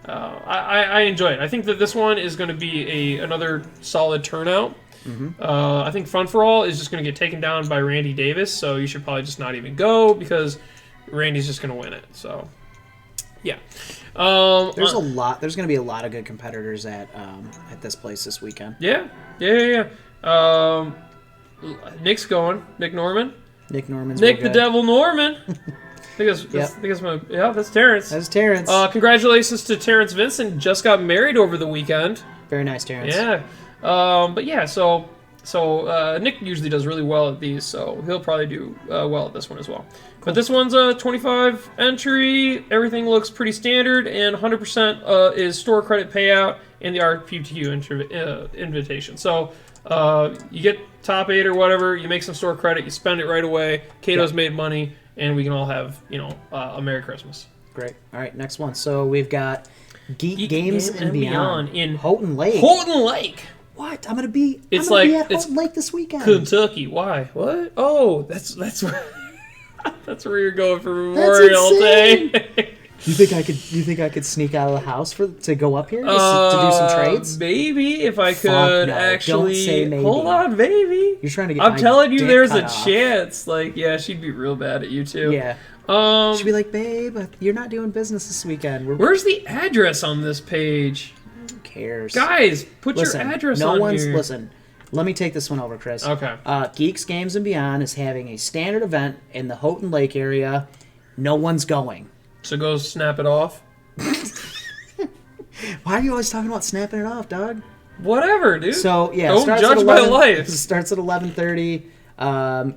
Speaker 1: I enjoy it. I think that this one is going to be another solid turnout. I think Fun for All is just going to get taken down by Randy Davis, so you should probably just not even go because Randy's just going to win it. So, yeah.
Speaker 2: There's There's going to be a lot of good competitors at this place this weekend.
Speaker 1: Yeah. Nick's going. Nick Norman.
Speaker 2: Nick Norman's
Speaker 1: Nick
Speaker 2: real
Speaker 1: the
Speaker 2: good.
Speaker 1: Devil Norman. That's Terrence.
Speaker 2: That's Terrence.
Speaker 1: Congratulations to Terrence Vincent. Just got married over the weekend.
Speaker 2: Very nice, Terrence.
Speaker 1: Yeah. But yeah, so Nick usually does really well at these, so he'll probably do well at this one as well. But this one's a 25 entry. Everything looks pretty standard, and 100% is store credit payout and the RPTQ invitation. So you get top 8 or whatever, you make some store credit, you spend it right away. Cato's made money, and we can all have a Merry Christmas.
Speaker 2: Great. All right, next one. So we've got Geek Games and Beyond
Speaker 1: in
Speaker 2: Houghton Lake.
Speaker 1: Houghton Lake.
Speaker 2: What? I'm gonna be.
Speaker 1: It's
Speaker 2: I'm gonna
Speaker 1: like
Speaker 2: be at
Speaker 1: it's
Speaker 2: Houghton Lake this weekend.
Speaker 1: Kentucky. Why? What? Oh, that's where that's where you're going for Memorial Day.
Speaker 2: You think I could sneak out of the house to go up here to do some trades?
Speaker 1: Maybe if I could
Speaker 2: no.
Speaker 1: actually.
Speaker 2: Don't say maybe.
Speaker 1: Hold on, baby.
Speaker 2: You're trying to get.
Speaker 1: I'm
Speaker 2: my
Speaker 1: telling you,
Speaker 2: dick
Speaker 1: there's
Speaker 2: cut
Speaker 1: a
Speaker 2: off.
Speaker 1: chance. Like, yeah, she'd be real bad at you too.
Speaker 2: Yeah. She'd be like, babe, you're not doing business this weekend.
Speaker 1: Where's the address on this page?
Speaker 2: Who cares?
Speaker 1: Guys, put
Speaker 2: Listen,
Speaker 1: your address
Speaker 2: no
Speaker 1: on
Speaker 2: one's
Speaker 1: here.
Speaker 2: listen. Let me take this one over, Chris.
Speaker 1: Okay.
Speaker 2: Geeks Games and Beyond is having a standard event in the Houghton Lake area. No one's going.
Speaker 1: So go snap it off.
Speaker 2: Why are you always talking about snapping it off, dog?
Speaker 1: Whatever, dude.
Speaker 2: So yeah,
Speaker 1: don't
Speaker 2: starts
Speaker 1: judge
Speaker 2: at
Speaker 1: my
Speaker 2: 11,
Speaker 1: life.
Speaker 2: It starts at 11:30.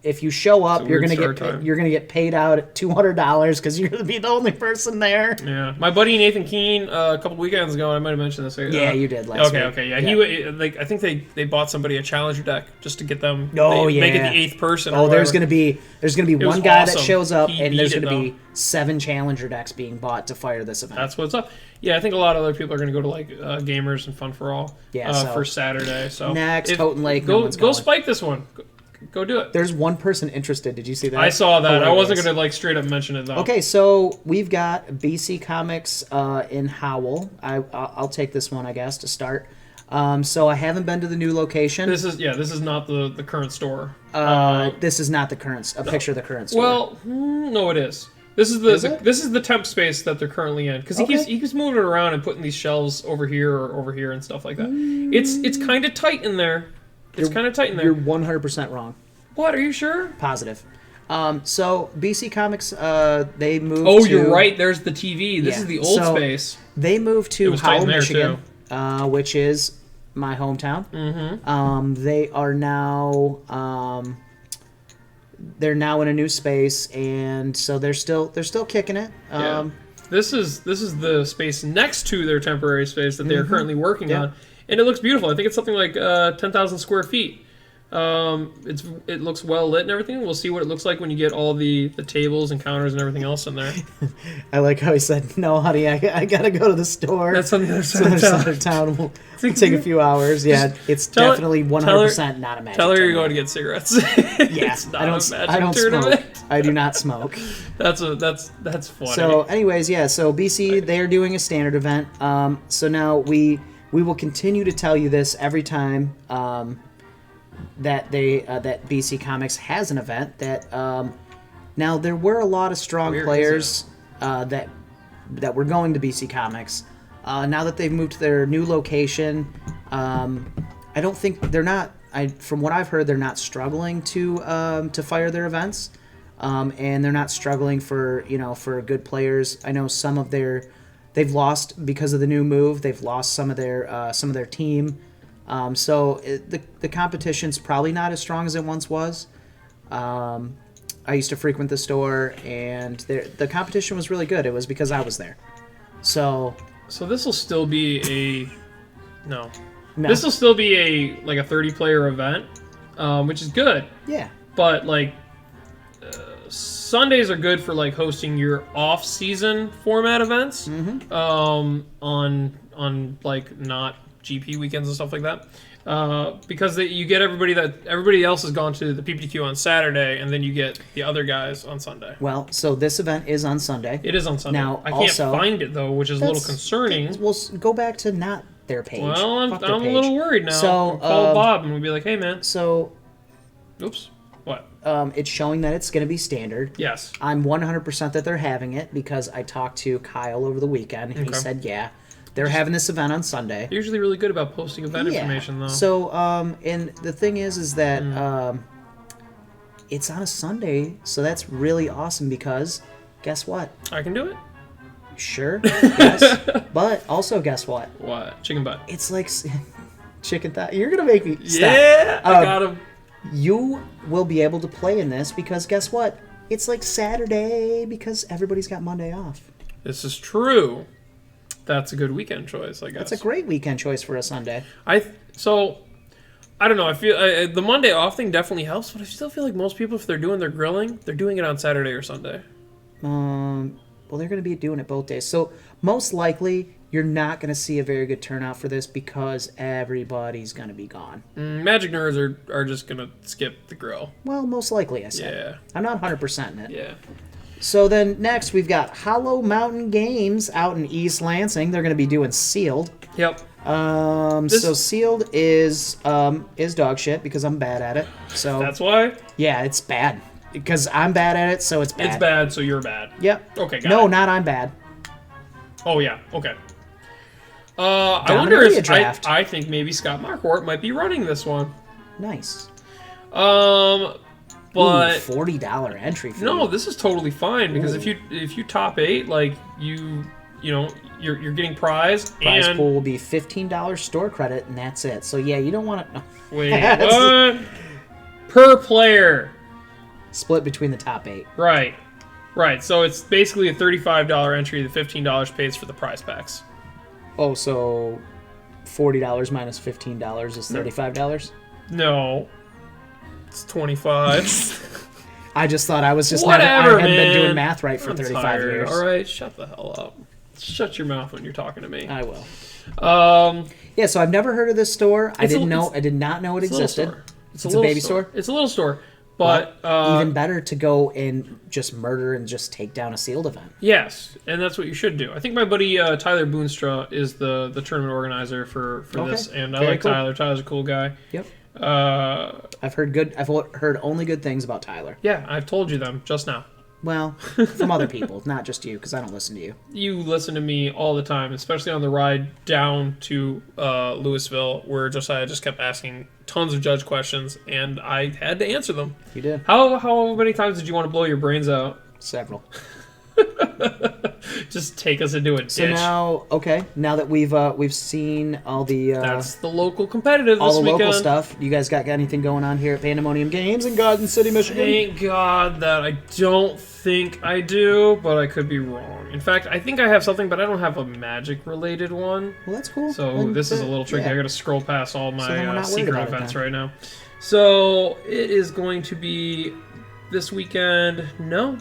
Speaker 2: If you show up,
Speaker 1: It's a
Speaker 2: you're
Speaker 1: weird
Speaker 2: gonna
Speaker 1: start time.
Speaker 2: you're gonna get paid out at $200 because you're gonna be the only person there.
Speaker 1: Yeah, my buddy Nathan Keene a couple weekends ago. I might have mentioned this.
Speaker 2: Yeah, you did last week.
Speaker 1: Okay, yeah. He I think they bought somebody a challenger deck just to get them.
Speaker 2: Oh,
Speaker 1: make it
Speaker 2: yeah.
Speaker 1: the 8th person.
Speaker 2: Oh,
Speaker 1: or
Speaker 2: there's
Speaker 1: whatever.
Speaker 2: gonna be
Speaker 1: was
Speaker 2: one guy that
Speaker 1: awesome.
Speaker 2: shows up,
Speaker 1: He
Speaker 2: and there's
Speaker 1: beat it,
Speaker 2: gonna be 7 challenger decks being bought to fire this event.
Speaker 1: That's what's up. Yeah, I think a lot of other people are going to go to like Gamers and Fun for All.
Speaker 2: Yeah, so
Speaker 1: for Saturday. So
Speaker 2: next, Houghton Lake, no
Speaker 1: Go
Speaker 2: one's
Speaker 1: go
Speaker 2: going.
Speaker 1: spike this one. Go do it.
Speaker 2: There's one person interested. Did you see that?
Speaker 1: I saw that. I wasn't
Speaker 2: Hilarious.
Speaker 1: going to like straight up mention it though.
Speaker 2: Okay, so we've got BC Comics in Howell. I'll take this one, I guess, to start. So I haven't been to the new location.
Speaker 1: This is not the current store.
Speaker 2: This is not the current. A picture of the current store.
Speaker 1: Well, no, it is. This is this is the temp space that they're currently in because
Speaker 2: Okay.
Speaker 1: he keeps moving it around and putting these shelves over here or over here and stuff like that. It's kind of tight in there. It's kind of tight in there.
Speaker 2: You're 100% wrong.
Speaker 1: What? Are you sure?
Speaker 2: Positive. So BC Comics, they moved.
Speaker 1: Oh,
Speaker 2: to,
Speaker 1: you're right. There's the TV. This
Speaker 2: Yeah,
Speaker 1: is the old
Speaker 2: so-
Speaker 1: space.
Speaker 2: They moved
Speaker 1: It
Speaker 2: to
Speaker 1: was tight in
Speaker 2: Howell,
Speaker 1: there,
Speaker 2: Michigan, which is my hometown.
Speaker 1: Mm-hmm.
Speaker 2: They are now. They're now in a new space, and so they're still kicking it.
Speaker 1: Yeah. This is the space next to their temporary space that they are currently working
Speaker 2: Yeah.
Speaker 1: on, and it looks beautiful. I think it's something like 10,000 square feet. It looks well lit and everything. We'll see what it looks like when you get all the tables and counters and everything else in there.
Speaker 2: I like how he said, "No, honey, I gotta go to the store.
Speaker 1: That's on the other
Speaker 2: It's
Speaker 1: side
Speaker 2: on the
Speaker 1: of
Speaker 2: other
Speaker 1: town.
Speaker 2: side of town. We'll take a few hours." Yeah, it's
Speaker 1: tell her-
Speaker 2: definitely 100% not a magic.
Speaker 1: Tell her you're
Speaker 2: tournament.
Speaker 1: going to get cigarettes.
Speaker 2: Yeah,
Speaker 1: It's not
Speaker 2: I
Speaker 1: a
Speaker 2: don't.
Speaker 1: magic
Speaker 2: I don't
Speaker 1: tournament.
Speaker 2: smoke. I do not smoke.
Speaker 1: That's funny.
Speaker 2: So, anyways, yeah. So BC, they're doing a standard event. So now we will continue to tell you this every time that that BC Comics has an event. That now there were a lot of strong
Speaker 1: Where is
Speaker 2: players that were going to BC Comics. Now that they've moved to their new location, I don't think they're not. From what I've heard, they're not struggling to fire their events. And they're not struggling for good players. I know some of they've lost because of the new move. They've lost some of their team. So the competition's probably not as strong as it once was. I used to frequent the store, and the competition was really good. It was because I was there. So
Speaker 1: this will still be no.
Speaker 2: No.
Speaker 1: This will still be a 30-player event, which is good.
Speaker 2: Yeah.
Speaker 1: But Sundays are good for hosting your off-season format events.
Speaker 2: Mm-hmm.
Speaker 1: On not GP weekends and stuff like that. Because you get everybody else has gone to the PPTQ on Saturday, and then you get the other guys on Sunday.
Speaker 2: Well, so this event is on Sunday.
Speaker 1: It is on Sunday.
Speaker 2: Now,
Speaker 1: I can't
Speaker 2: also,
Speaker 1: find it though, which is a little concerning.
Speaker 2: We'll go back to not their page.
Speaker 1: Well, I'm
Speaker 2: Fuck their
Speaker 1: a
Speaker 2: page.
Speaker 1: little worried now.
Speaker 2: So,
Speaker 1: I'll call Bob and we'll be like, "Hey, man."
Speaker 2: So,
Speaker 1: Oops. What?
Speaker 2: it's showing that it's going to be standard.
Speaker 1: Yes.
Speaker 2: I'm 100% that they're having it because I talked to Kyle over the weekend, and he
Speaker 1: Okay.
Speaker 2: said, yeah, they're having this event on Sunday.
Speaker 1: They're usually really good about posting event information, though.
Speaker 2: So, and the thing is that it's on a Sunday, so that's really awesome because guess what?
Speaker 1: I can do it.
Speaker 2: Sure, yes, but also guess what?
Speaker 1: What? Chicken butt.
Speaker 2: It's like chicken thigh. You're gonna make me stop.
Speaker 1: Yeah, I got him.
Speaker 2: You will be able to play in this because guess what? It's like Saturday because everybody's got Monday off.
Speaker 1: This is true. That's a good weekend choice, I guess.
Speaker 2: That's a great weekend choice for a Sunday.
Speaker 1: I I don't know. I feel the Monday off thing definitely helps, but I still feel like most people, if they're doing their grilling, they're doing it on Saturday or Sunday.
Speaker 2: Well, they're going to be doing it both days. So most likely, you're not going to see a very good turnout for this because everybody's going to be gone.
Speaker 1: Magic nerds are just going to skip the grill.
Speaker 2: Well, most likely, I said.
Speaker 1: Yeah.
Speaker 2: I'm not 100% in it.
Speaker 1: Yeah.
Speaker 2: So then next, we've got Hollow Mountain Games out in East Lansing. They're going to be doing Sealed.
Speaker 1: Yep.
Speaker 2: So Sealed is dog shit because I'm bad at it. So
Speaker 1: That's why?
Speaker 2: yeah, it's bad. Because I'm bad at it, so it's bad.
Speaker 1: It's bad, so you're bad.
Speaker 2: Yep.
Speaker 1: Okay, got
Speaker 2: No,
Speaker 1: it.
Speaker 2: not I'm bad.
Speaker 1: Oh, yeah. Okay. I
Speaker 2: Down
Speaker 1: wonder
Speaker 2: to be a
Speaker 1: if
Speaker 2: draft.
Speaker 1: I think maybe Scott Marquardt might be running this one.
Speaker 2: Nice.
Speaker 1: But
Speaker 2: Ooh, $40 entry fee.
Speaker 1: no, this is totally fine because if you top 8, like you're getting prize
Speaker 2: Prize
Speaker 1: and
Speaker 2: pool will be $15 store credit, and that's it. So yeah, you don't want to
Speaker 1: wait, what? Per player.
Speaker 2: split between the top 8.
Speaker 1: Right. So it's basically a $35 entry. The $15 pays for the prize packs.
Speaker 2: Oh, so $40 minus $15 is $35?
Speaker 1: No, it's 25.
Speaker 2: I just thought I was just
Speaker 1: Whatever,
Speaker 2: I hadn't been
Speaker 1: man.
Speaker 2: doing math right for
Speaker 1: I'm
Speaker 2: 35
Speaker 1: tired.
Speaker 2: years.
Speaker 1: All right, shut the hell up. Shut your mouth when you're talking to me.
Speaker 2: I will.
Speaker 1: Um,
Speaker 2: Yeah, so I've never heard of this store. I
Speaker 1: It's a-
Speaker 2: didn't know.
Speaker 1: it's-
Speaker 2: I did not know it
Speaker 1: it's a little
Speaker 2: existed.
Speaker 1: store.
Speaker 2: It's a
Speaker 1: little
Speaker 2: baby store?
Speaker 1: It's a little store, but
Speaker 2: Even better to go and just murder and just take down a Sealed event.
Speaker 1: yes, and that's what you should do. I think my buddy Tyler Boonstra is the tournament organizer for
Speaker 2: Okay.
Speaker 1: this, and I
Speaker 2: Very
Speaker 1: like
Speaker 2: cool.
Speaker 1: Tyler. Tyler's a cool guy.
Speaker 2: Yep.
Speaker 1: I've
Speaker 2: I've heard only good things about Tyler.
Speaker 1: Yeah, I've told you them just now.
Speaker 2: Well, from other people, not just you, because I don't listen to you.
Speaker 1: You listen to me all the time, especially on the ride down to Louisville, where Josiah just kept asking tons of judge questions, and I had to answer them.
Speaker 2: You did.
Speaker 1: How many times did you want to blow your brains out?
Speaker 2: Several.
Speaker 1: Just take us into a ditch.
Speaker 2: So now that we've seen all the
Speaker 1: That's the local competitive
Speaker 2: all
Speaker 1: this
Speaker 2: the
Speaker 1: weekend.
Speaker 2: local stuff, you guys got anything going on here at Pandemonium Games in Garden City, Michigan?
Speaker 1: Thank God that I don't think I do, but I could be wrong. In fact, I think I have something, but I don't have a magic-related one.
Speaker 2: Well, that's cool.
Speaker 1: So
Speaker 2: Then,
Speaker 1: this is a little tricky.
Speaker 2: yeah.
Speaker 1: I got to scroll past all
Speaker 2: then we're
Speaker 1: my
Speaker 2: not worried
Speaker 1: secret
Speaker 2: about it
Speaker 1: events
Speaker 2: then.
Speaker 1: right now. So it is going to be this weekend. No.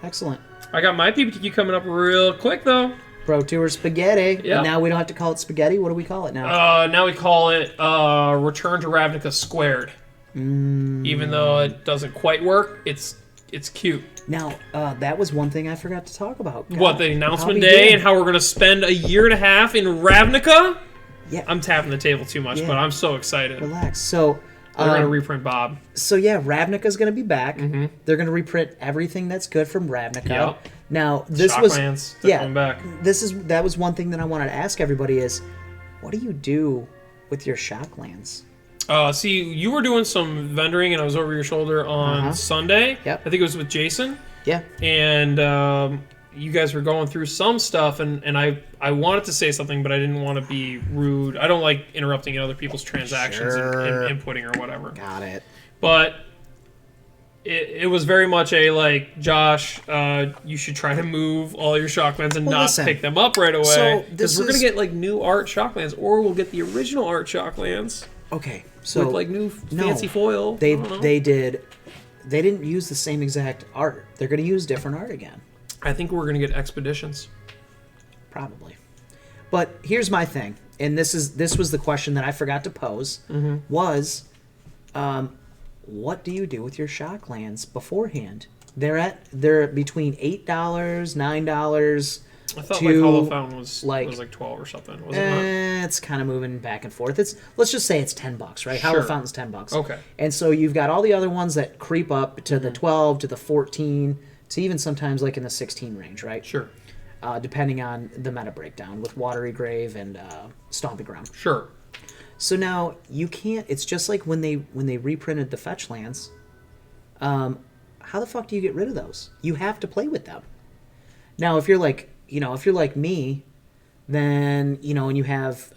Speaker 2: Excellent.
Speaker 1: I got my PPTQ coming up real quick though.
Speaker 2: Pro Tour Spaghetti.
Speaker 1: Yeah.
Speaker 2: And now we don't have to call it spaghetti. What do we call it now?
Speaker 1: Now we call it Return to Ravnica Squared. Even though it doesn't quite work, it's cute.
Speaker 2: Now, that was one thing I forgot to talk about. God,
Speaker 1: What, the announcement
Speaker 2: how we
Speaker 1: day
Speaker 2: doing?
Speaker 1: and how we're going to spend a year and a half in Ravnica?
Speaker 2: Yeah.
Speaker 1: I'm tapping the table too much,
Speaker 2: Yeah.
Speaker 1: but I'm so excited.
Speaker 2: Relax. So,
Speaker 1: We're going to reprint Bob.
Speaker 2: so yeah, Ravnica's going to be back. They're going to reprint everything that's good from Ravnica.
Speaker 1: Yep.
Speaker 2: Now, this was
Speaker 1: Shocklands, they're
Speaker 2: yeah.
Speaker 1: coming back.
Speaker 2: That was one thing that I wanted to ask everybody is, what do you do with your Shocklands?
Speaker 1: See, you were doing some vendoring, and I was over your shoulder on Sunday.
Speaker 2: Yep.
Speaker 1: I think it was with Jason.
Speaker 2: Yeah.
Speaker 1: And you guys were going through some stuff, and I wanted to say something, but I didn't want to be rude. I don't like interrupting other people's transactions and inputting or whatever.
Speaker 2: Got it.
Speaker 1: But it was very much a, like, Josh, you should try to move all your Shocklands and
Speaker 2: Well,
Speaker 1: not
Speaker 2: listen.
Speaker 1: pick them up right away.
Speaker 2: So,
Speaker 1: Because
Speaker 2: this
Speaker 1: we're going
Speaker 2: is-
Speaker 1: to get, like, new art Shocklands, or we'll get the original art Shocklands
Speaker 2: Okay. So
Speaker 1: with, like, new fancy foil.
Speaker 2: They
Speaker 1: I don't know.
Speaker 2: they didn't use the same exact art. They're going to use different art again.
Speaker 1: I think we're going to get Expeditions.
Speaker 2: Probably. But here's my thing, and this was the question that I forgot to pose, was what do you do with your Shocklands beforehand? They're between $8, $9
Speaker 1: I thought,
Speaker 2: to
Speaker 1: like, Hollow Fountain was
Speaker 2: like-
Speaker 1: like 12 or something. Was it not?
Speaker 2: it's kind of moving back and forth. Let's just say it's $10, right? Hollow
Speaker 1: Sure.
Speaker 2: Fountain's $10.
Speaker 1: Okay.
Speaker 2: And so you've got all the other ones that creep up to the 12, to the 14, to even sometimes like in the 16 range, right?
Speaker 1: Sure.
Speaker 2: Depending on the meta breakdown with Watery Grave and Stomping Ground.
Speaker 1: Sure.
Speaker 2: So now you can't. It's just like when they reprinted the fetch lands. How the fuck do you get rid of those? You have to play with them. Now, if you're like me, then and you have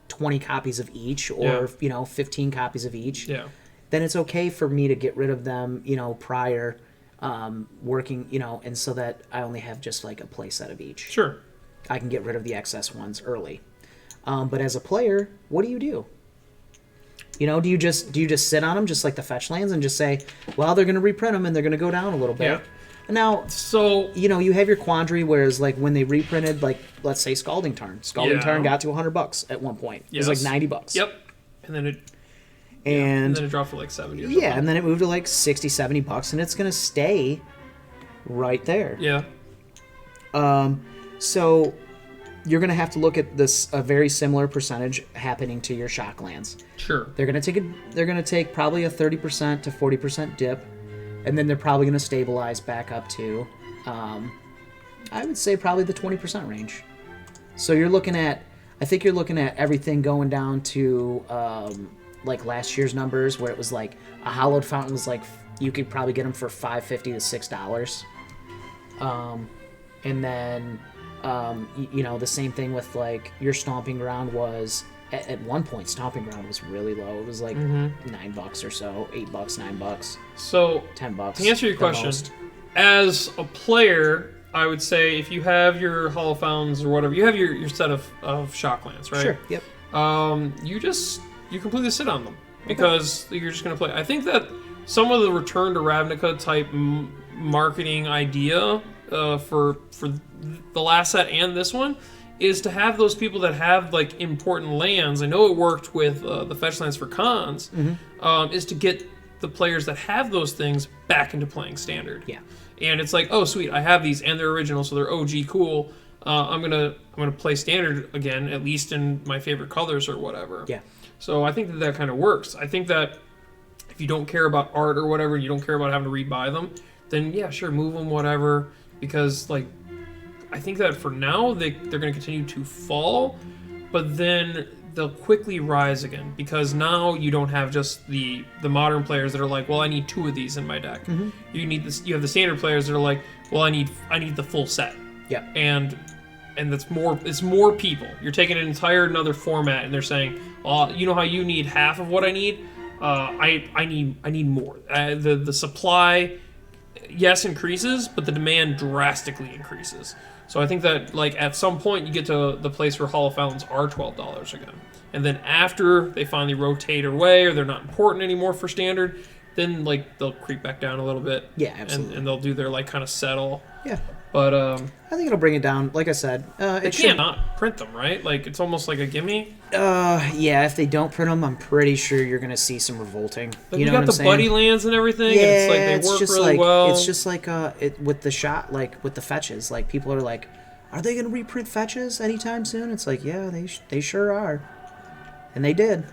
Speaker 2: 20 copies of each, or 15 copies of each.
Speaker 1: Yeah.
Speaker 2: Then it's okay for me to get rid of them, prior working, and so that I only have just like a play set of each.
Speaker 1: Sure.
Speaker 2: I can get rid of the excess ones early. But as a player, what do you do? You know, do you just sit on them just like the fetch lands and just say, well, they're going to reprint them and they're going to go down a little bit.
Speaker 1: Yeah.
Speaker 2: And now,
Speaker 1: So
Speaker 2: you know, you have your quandary, whereas like when they reprinted, like let's say Scalding Tarn got to $100 at one point. It was like $90.
Speaker 1: Yep. And then it
Speaker 2: and
Speaker 1: then it dropped for like 70 or something.
Speaker 2: yeah, and then it moved to like $60-$70, and it's going to stay right there.
Speaker 1: Yeah.
Speaker 2: So you're going to have to look at this a very similar percentage happening to your shock lands.
Speaker 1: Sure.
Speaker 2: They're going to take probably a 30% to 40% dip, and then they're probably going to stabilize back up to I would say probably the 20% range. So I think you're looking at everything going down to like last year's numbers, where it was like a hollowed fountain was like you could probably get them for $5.50 to $6. And then you know, the same thing with like your stomping ground was at one point stomping ground was really low. It was like $9 or so, $8, $9.
Speaker 1: So
Speaker 2: $10.
Speaker 1: to answer your question,
Speaker 2: most.
Speaker 1: as a player, I would say if you have your Hollow Fountains or whatever, you have your set of shock lands, right?
Speaker 2: Sure. Yep.
Speaker 1: You completely sit on them because you're just going to play. I think that some of the Return to Ravnica type marketing idea for the last set and this one is to have those people that have like important lands. I know it worked with the fetch lands for cons. Is to get the players that have those things back into playing Standard.
Speaker 2: Yeah.
Speaker 1: And it's like, oh sweet, I have these and they're original, so they're OG cool. I'm gonna play Standard again, at least in my favorite colors or whatever.
Speaker 2: Yeah.
Speaker 1: So I think that kind of works. I think that if you don't care about art or whatever, you don't care about having to rebuy them, then yeah, sure, move them, whatever. Because like, I think that for now they're going to continue to fall, but then they'll quickly rise again because now you don't have just the modern players that are like, well, I need 2 of these in my deck. You need this. You have the Standard players that are like, well, I need the full set.
Speaker 2: Yeah.
Speaker 1: And that's more. It's more people. You're taking an entire another format, and they're saying, "Oh, you know how you need half of what I need? I need more." The supply, yes, increases, but the demand drastically increases. So I think that like at some point you get to the place where Hollow Fountains are $12 again, and then after they finally rotate away or they're not important anymore for Standard, then like they'll creep back down a little bit.
Speaker 2: Yeah, absolutely.
Speaker 1: And they'll do their like kind of settle.
Speaker 2: Yeah.
Speaker 1: But
Speaker 2: I think it'll bring it down. Like I said,
Speaker 1: they can't not print them, right? Like it's almost like a gimme.
Speaker 2: Yeah. If they don't print them, I'm pretty sure you're gonna see some revolting.
Speaker 1: Like
Speaker 2: you know
Speaker 1: got
Speaker 2: what
Speaker 1: the
Speaker 2: I'm saying?
Speaker 1: buddy lands and everything.
Speaker 2: Yeah,
Speaker 1: and it's like they work
Speaker 2: just
Speaker 1: really
Speaker 2: like,
Speaker 1: well.
Speaker 2: It's just like with the shot, like with the fetches. Like people are like, are they gonna reprint fetches anytime soon? It's like, yeah, they sure are, and they did.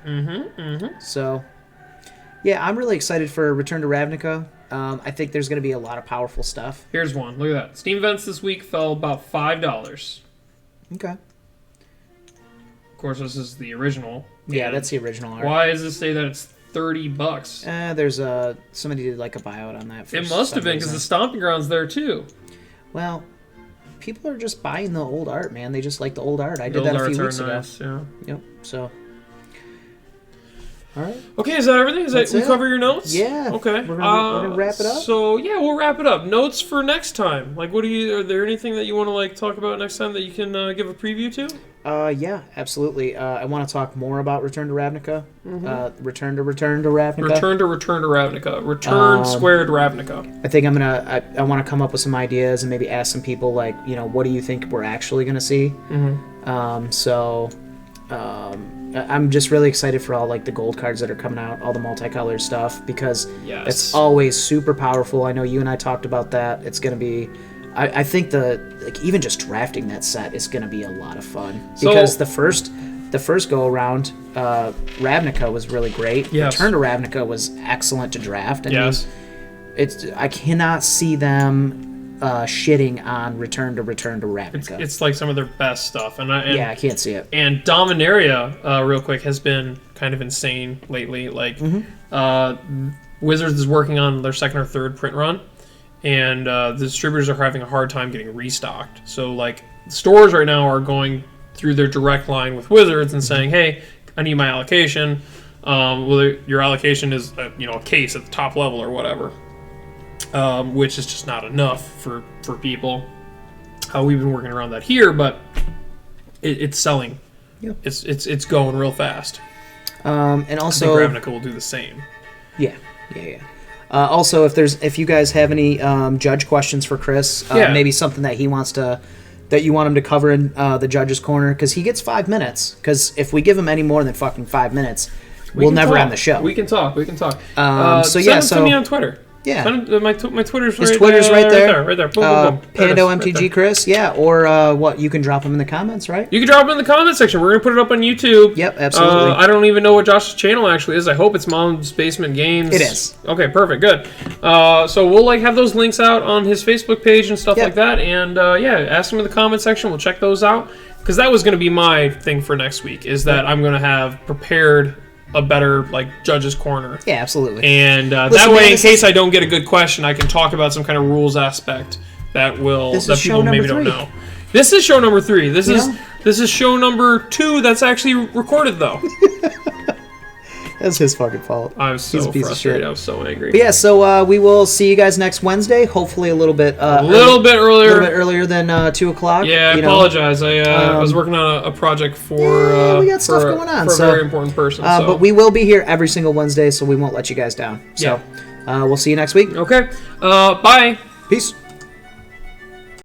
Speaker 2: So, yeah, I'm really excited for Return to Ravnica. I think there's going to be a lot of powerful stuff.
Speaker 1: Here's one. Look at that. Steam events this week fell about $5.
Speaker 2: Okay.
Speaker 1: Of course, this is the original.
Speaker 2: Yeah,
Speaker 1: And
Speaker 2: that's the original art.
Speaker 1: Why does it say that it's $30?
Speaker 2: There's somebody did like a buyout on that. For
Speaker 1: It must have been because the Stomping Ground's there too.
Speaker 2: Well, people are just buying the old art, man. They just like the old art. I did
Speaker 1: Old
Speaker 2: that a
Speaker 1: arts
Speaker 2: few
Speaker 1: are
Speaker 2: weeks ago.
Speaker 1: nice, yeah.
Speaker 2: Yep. So. All right.
Speaker 1: Okay, is that everything?
Speaker 2: That's
Speaker 1: We
Speaker 2: it.
Speaker 1: cover your notes?
Speaker 2: Yeah.
Speaker 1: Okay.
Speaker 2: We're gonna wrap it up.
Speaker 1: So yeah, we'll wrap it up. Notes for next time. Like, are there anything that you want to like talk about next time that you can give a preview to?
Speaker 2: Yeah, absolutely. I want to talk more about Return to Ravnica. Return to Ravnica.
Speaker 1: Return to Ravnica. Return squared Ravnica.
Speaker 2: I think I want to come up with some ideas and maybe ask some people like, you know, what do you think we're actually going to see? I'm just really excited for all like the gold cards that are coming out, all the multicolored stuff, because it's always super powerful. I know you and I talked about that. It's going to be, I think even just drafting that set is going to be a lot of fun because the first go around, Ravnica was really great.
Speaker 1: Yes.
Speaker 2: Return to Ravnica was excellent to draft.
Speaker 1: And
Speaker 2: I cannot see them shitting on Return to Ravnica.
Speaker 1: It's like some of their best stuff, and
Speaker 2: I can't see it.
Speaker 1: And Dominaria, real quick, has been kind of insane lately. Like, Wizards is working on their second or third print run, and the distributors are having a hard time getting restocked. So, like, stores right now are going through their direct line with Wizards and saying, "Hey, I need my allocation." Your allocation is a case at the top level or whatever. Which is just not enough for people. We've been working around that here, but it's selling.
Speaker 2: Yep.
Speaker 1: It's going real fast.
Speaker 2: And
Speaker 1: I think
Speaker 2: also,
Speaker 1: Ravnica will do the same.
Speaker 2: yeah. Also, if you guys have any judge questions for Chris, maybe something that he wants to, that you want him to cover in the judge's corner, because he gets 5 minutes. Because if we give him any more than fucking 5 minutes, we'll never end the show.
Speaker 1: We can talk.
Speaker 2: Send them
Speaker 1: to me on Twitter.
Speaker 2: Yeah.
Speaker 1: My Twitter's
Speaker 2: His
Speaker 1: right,
Speaker 2: Twitter's right there.
Speaker 1: Right there. Boom, boom, boom.
Speaker 2: Pando MTG Chris, yeah. Or what? You can drop them in the comments, right?
Speaker 1: You can drop them in the comment section. We're gonna put it up on YouTube.
Speaker 2: Yep, absolutely.
Speaker 1: I don't even know what Josh's channel actually is. I hope it's Mom's Basement Games.
Speaker 2: It is.
Speaker 1: Okay, perfect, good. So we'll have those links out on his Facebook page and stuff like that. And ask him in the comment section. We'll check those out, because that was gonna be my thing for next week. Is that I'm gonna have prepared a better judge's corner.
Speaker 2: Yeah, absolutely.
Speaker 1: And that way, in case I don't get a good question, I can talk about some kind of rules aspect that people maybe don't know. This is show number 3. This is show number 2 that's actually recorded though.
Speaker 2: That's his fucking fault.
Speaker 1: I was so frustrated. I was so angry.
Speaker 2: But yeah, so we will see you guys next Wednesday. Hopefully a little bit earlier than 2 o'clock.
Speaker 1: Yeah, I apologize. I was working on a project for
Speaker 2: we got stuff going on.
Speaker 1: For a very important person.
Speaker 2: But we will be here every single Wednesday, so we won't let you guys down. So we'll see you next week.
Speaker 1: Okay. Bye.
Speaker 2: Peace.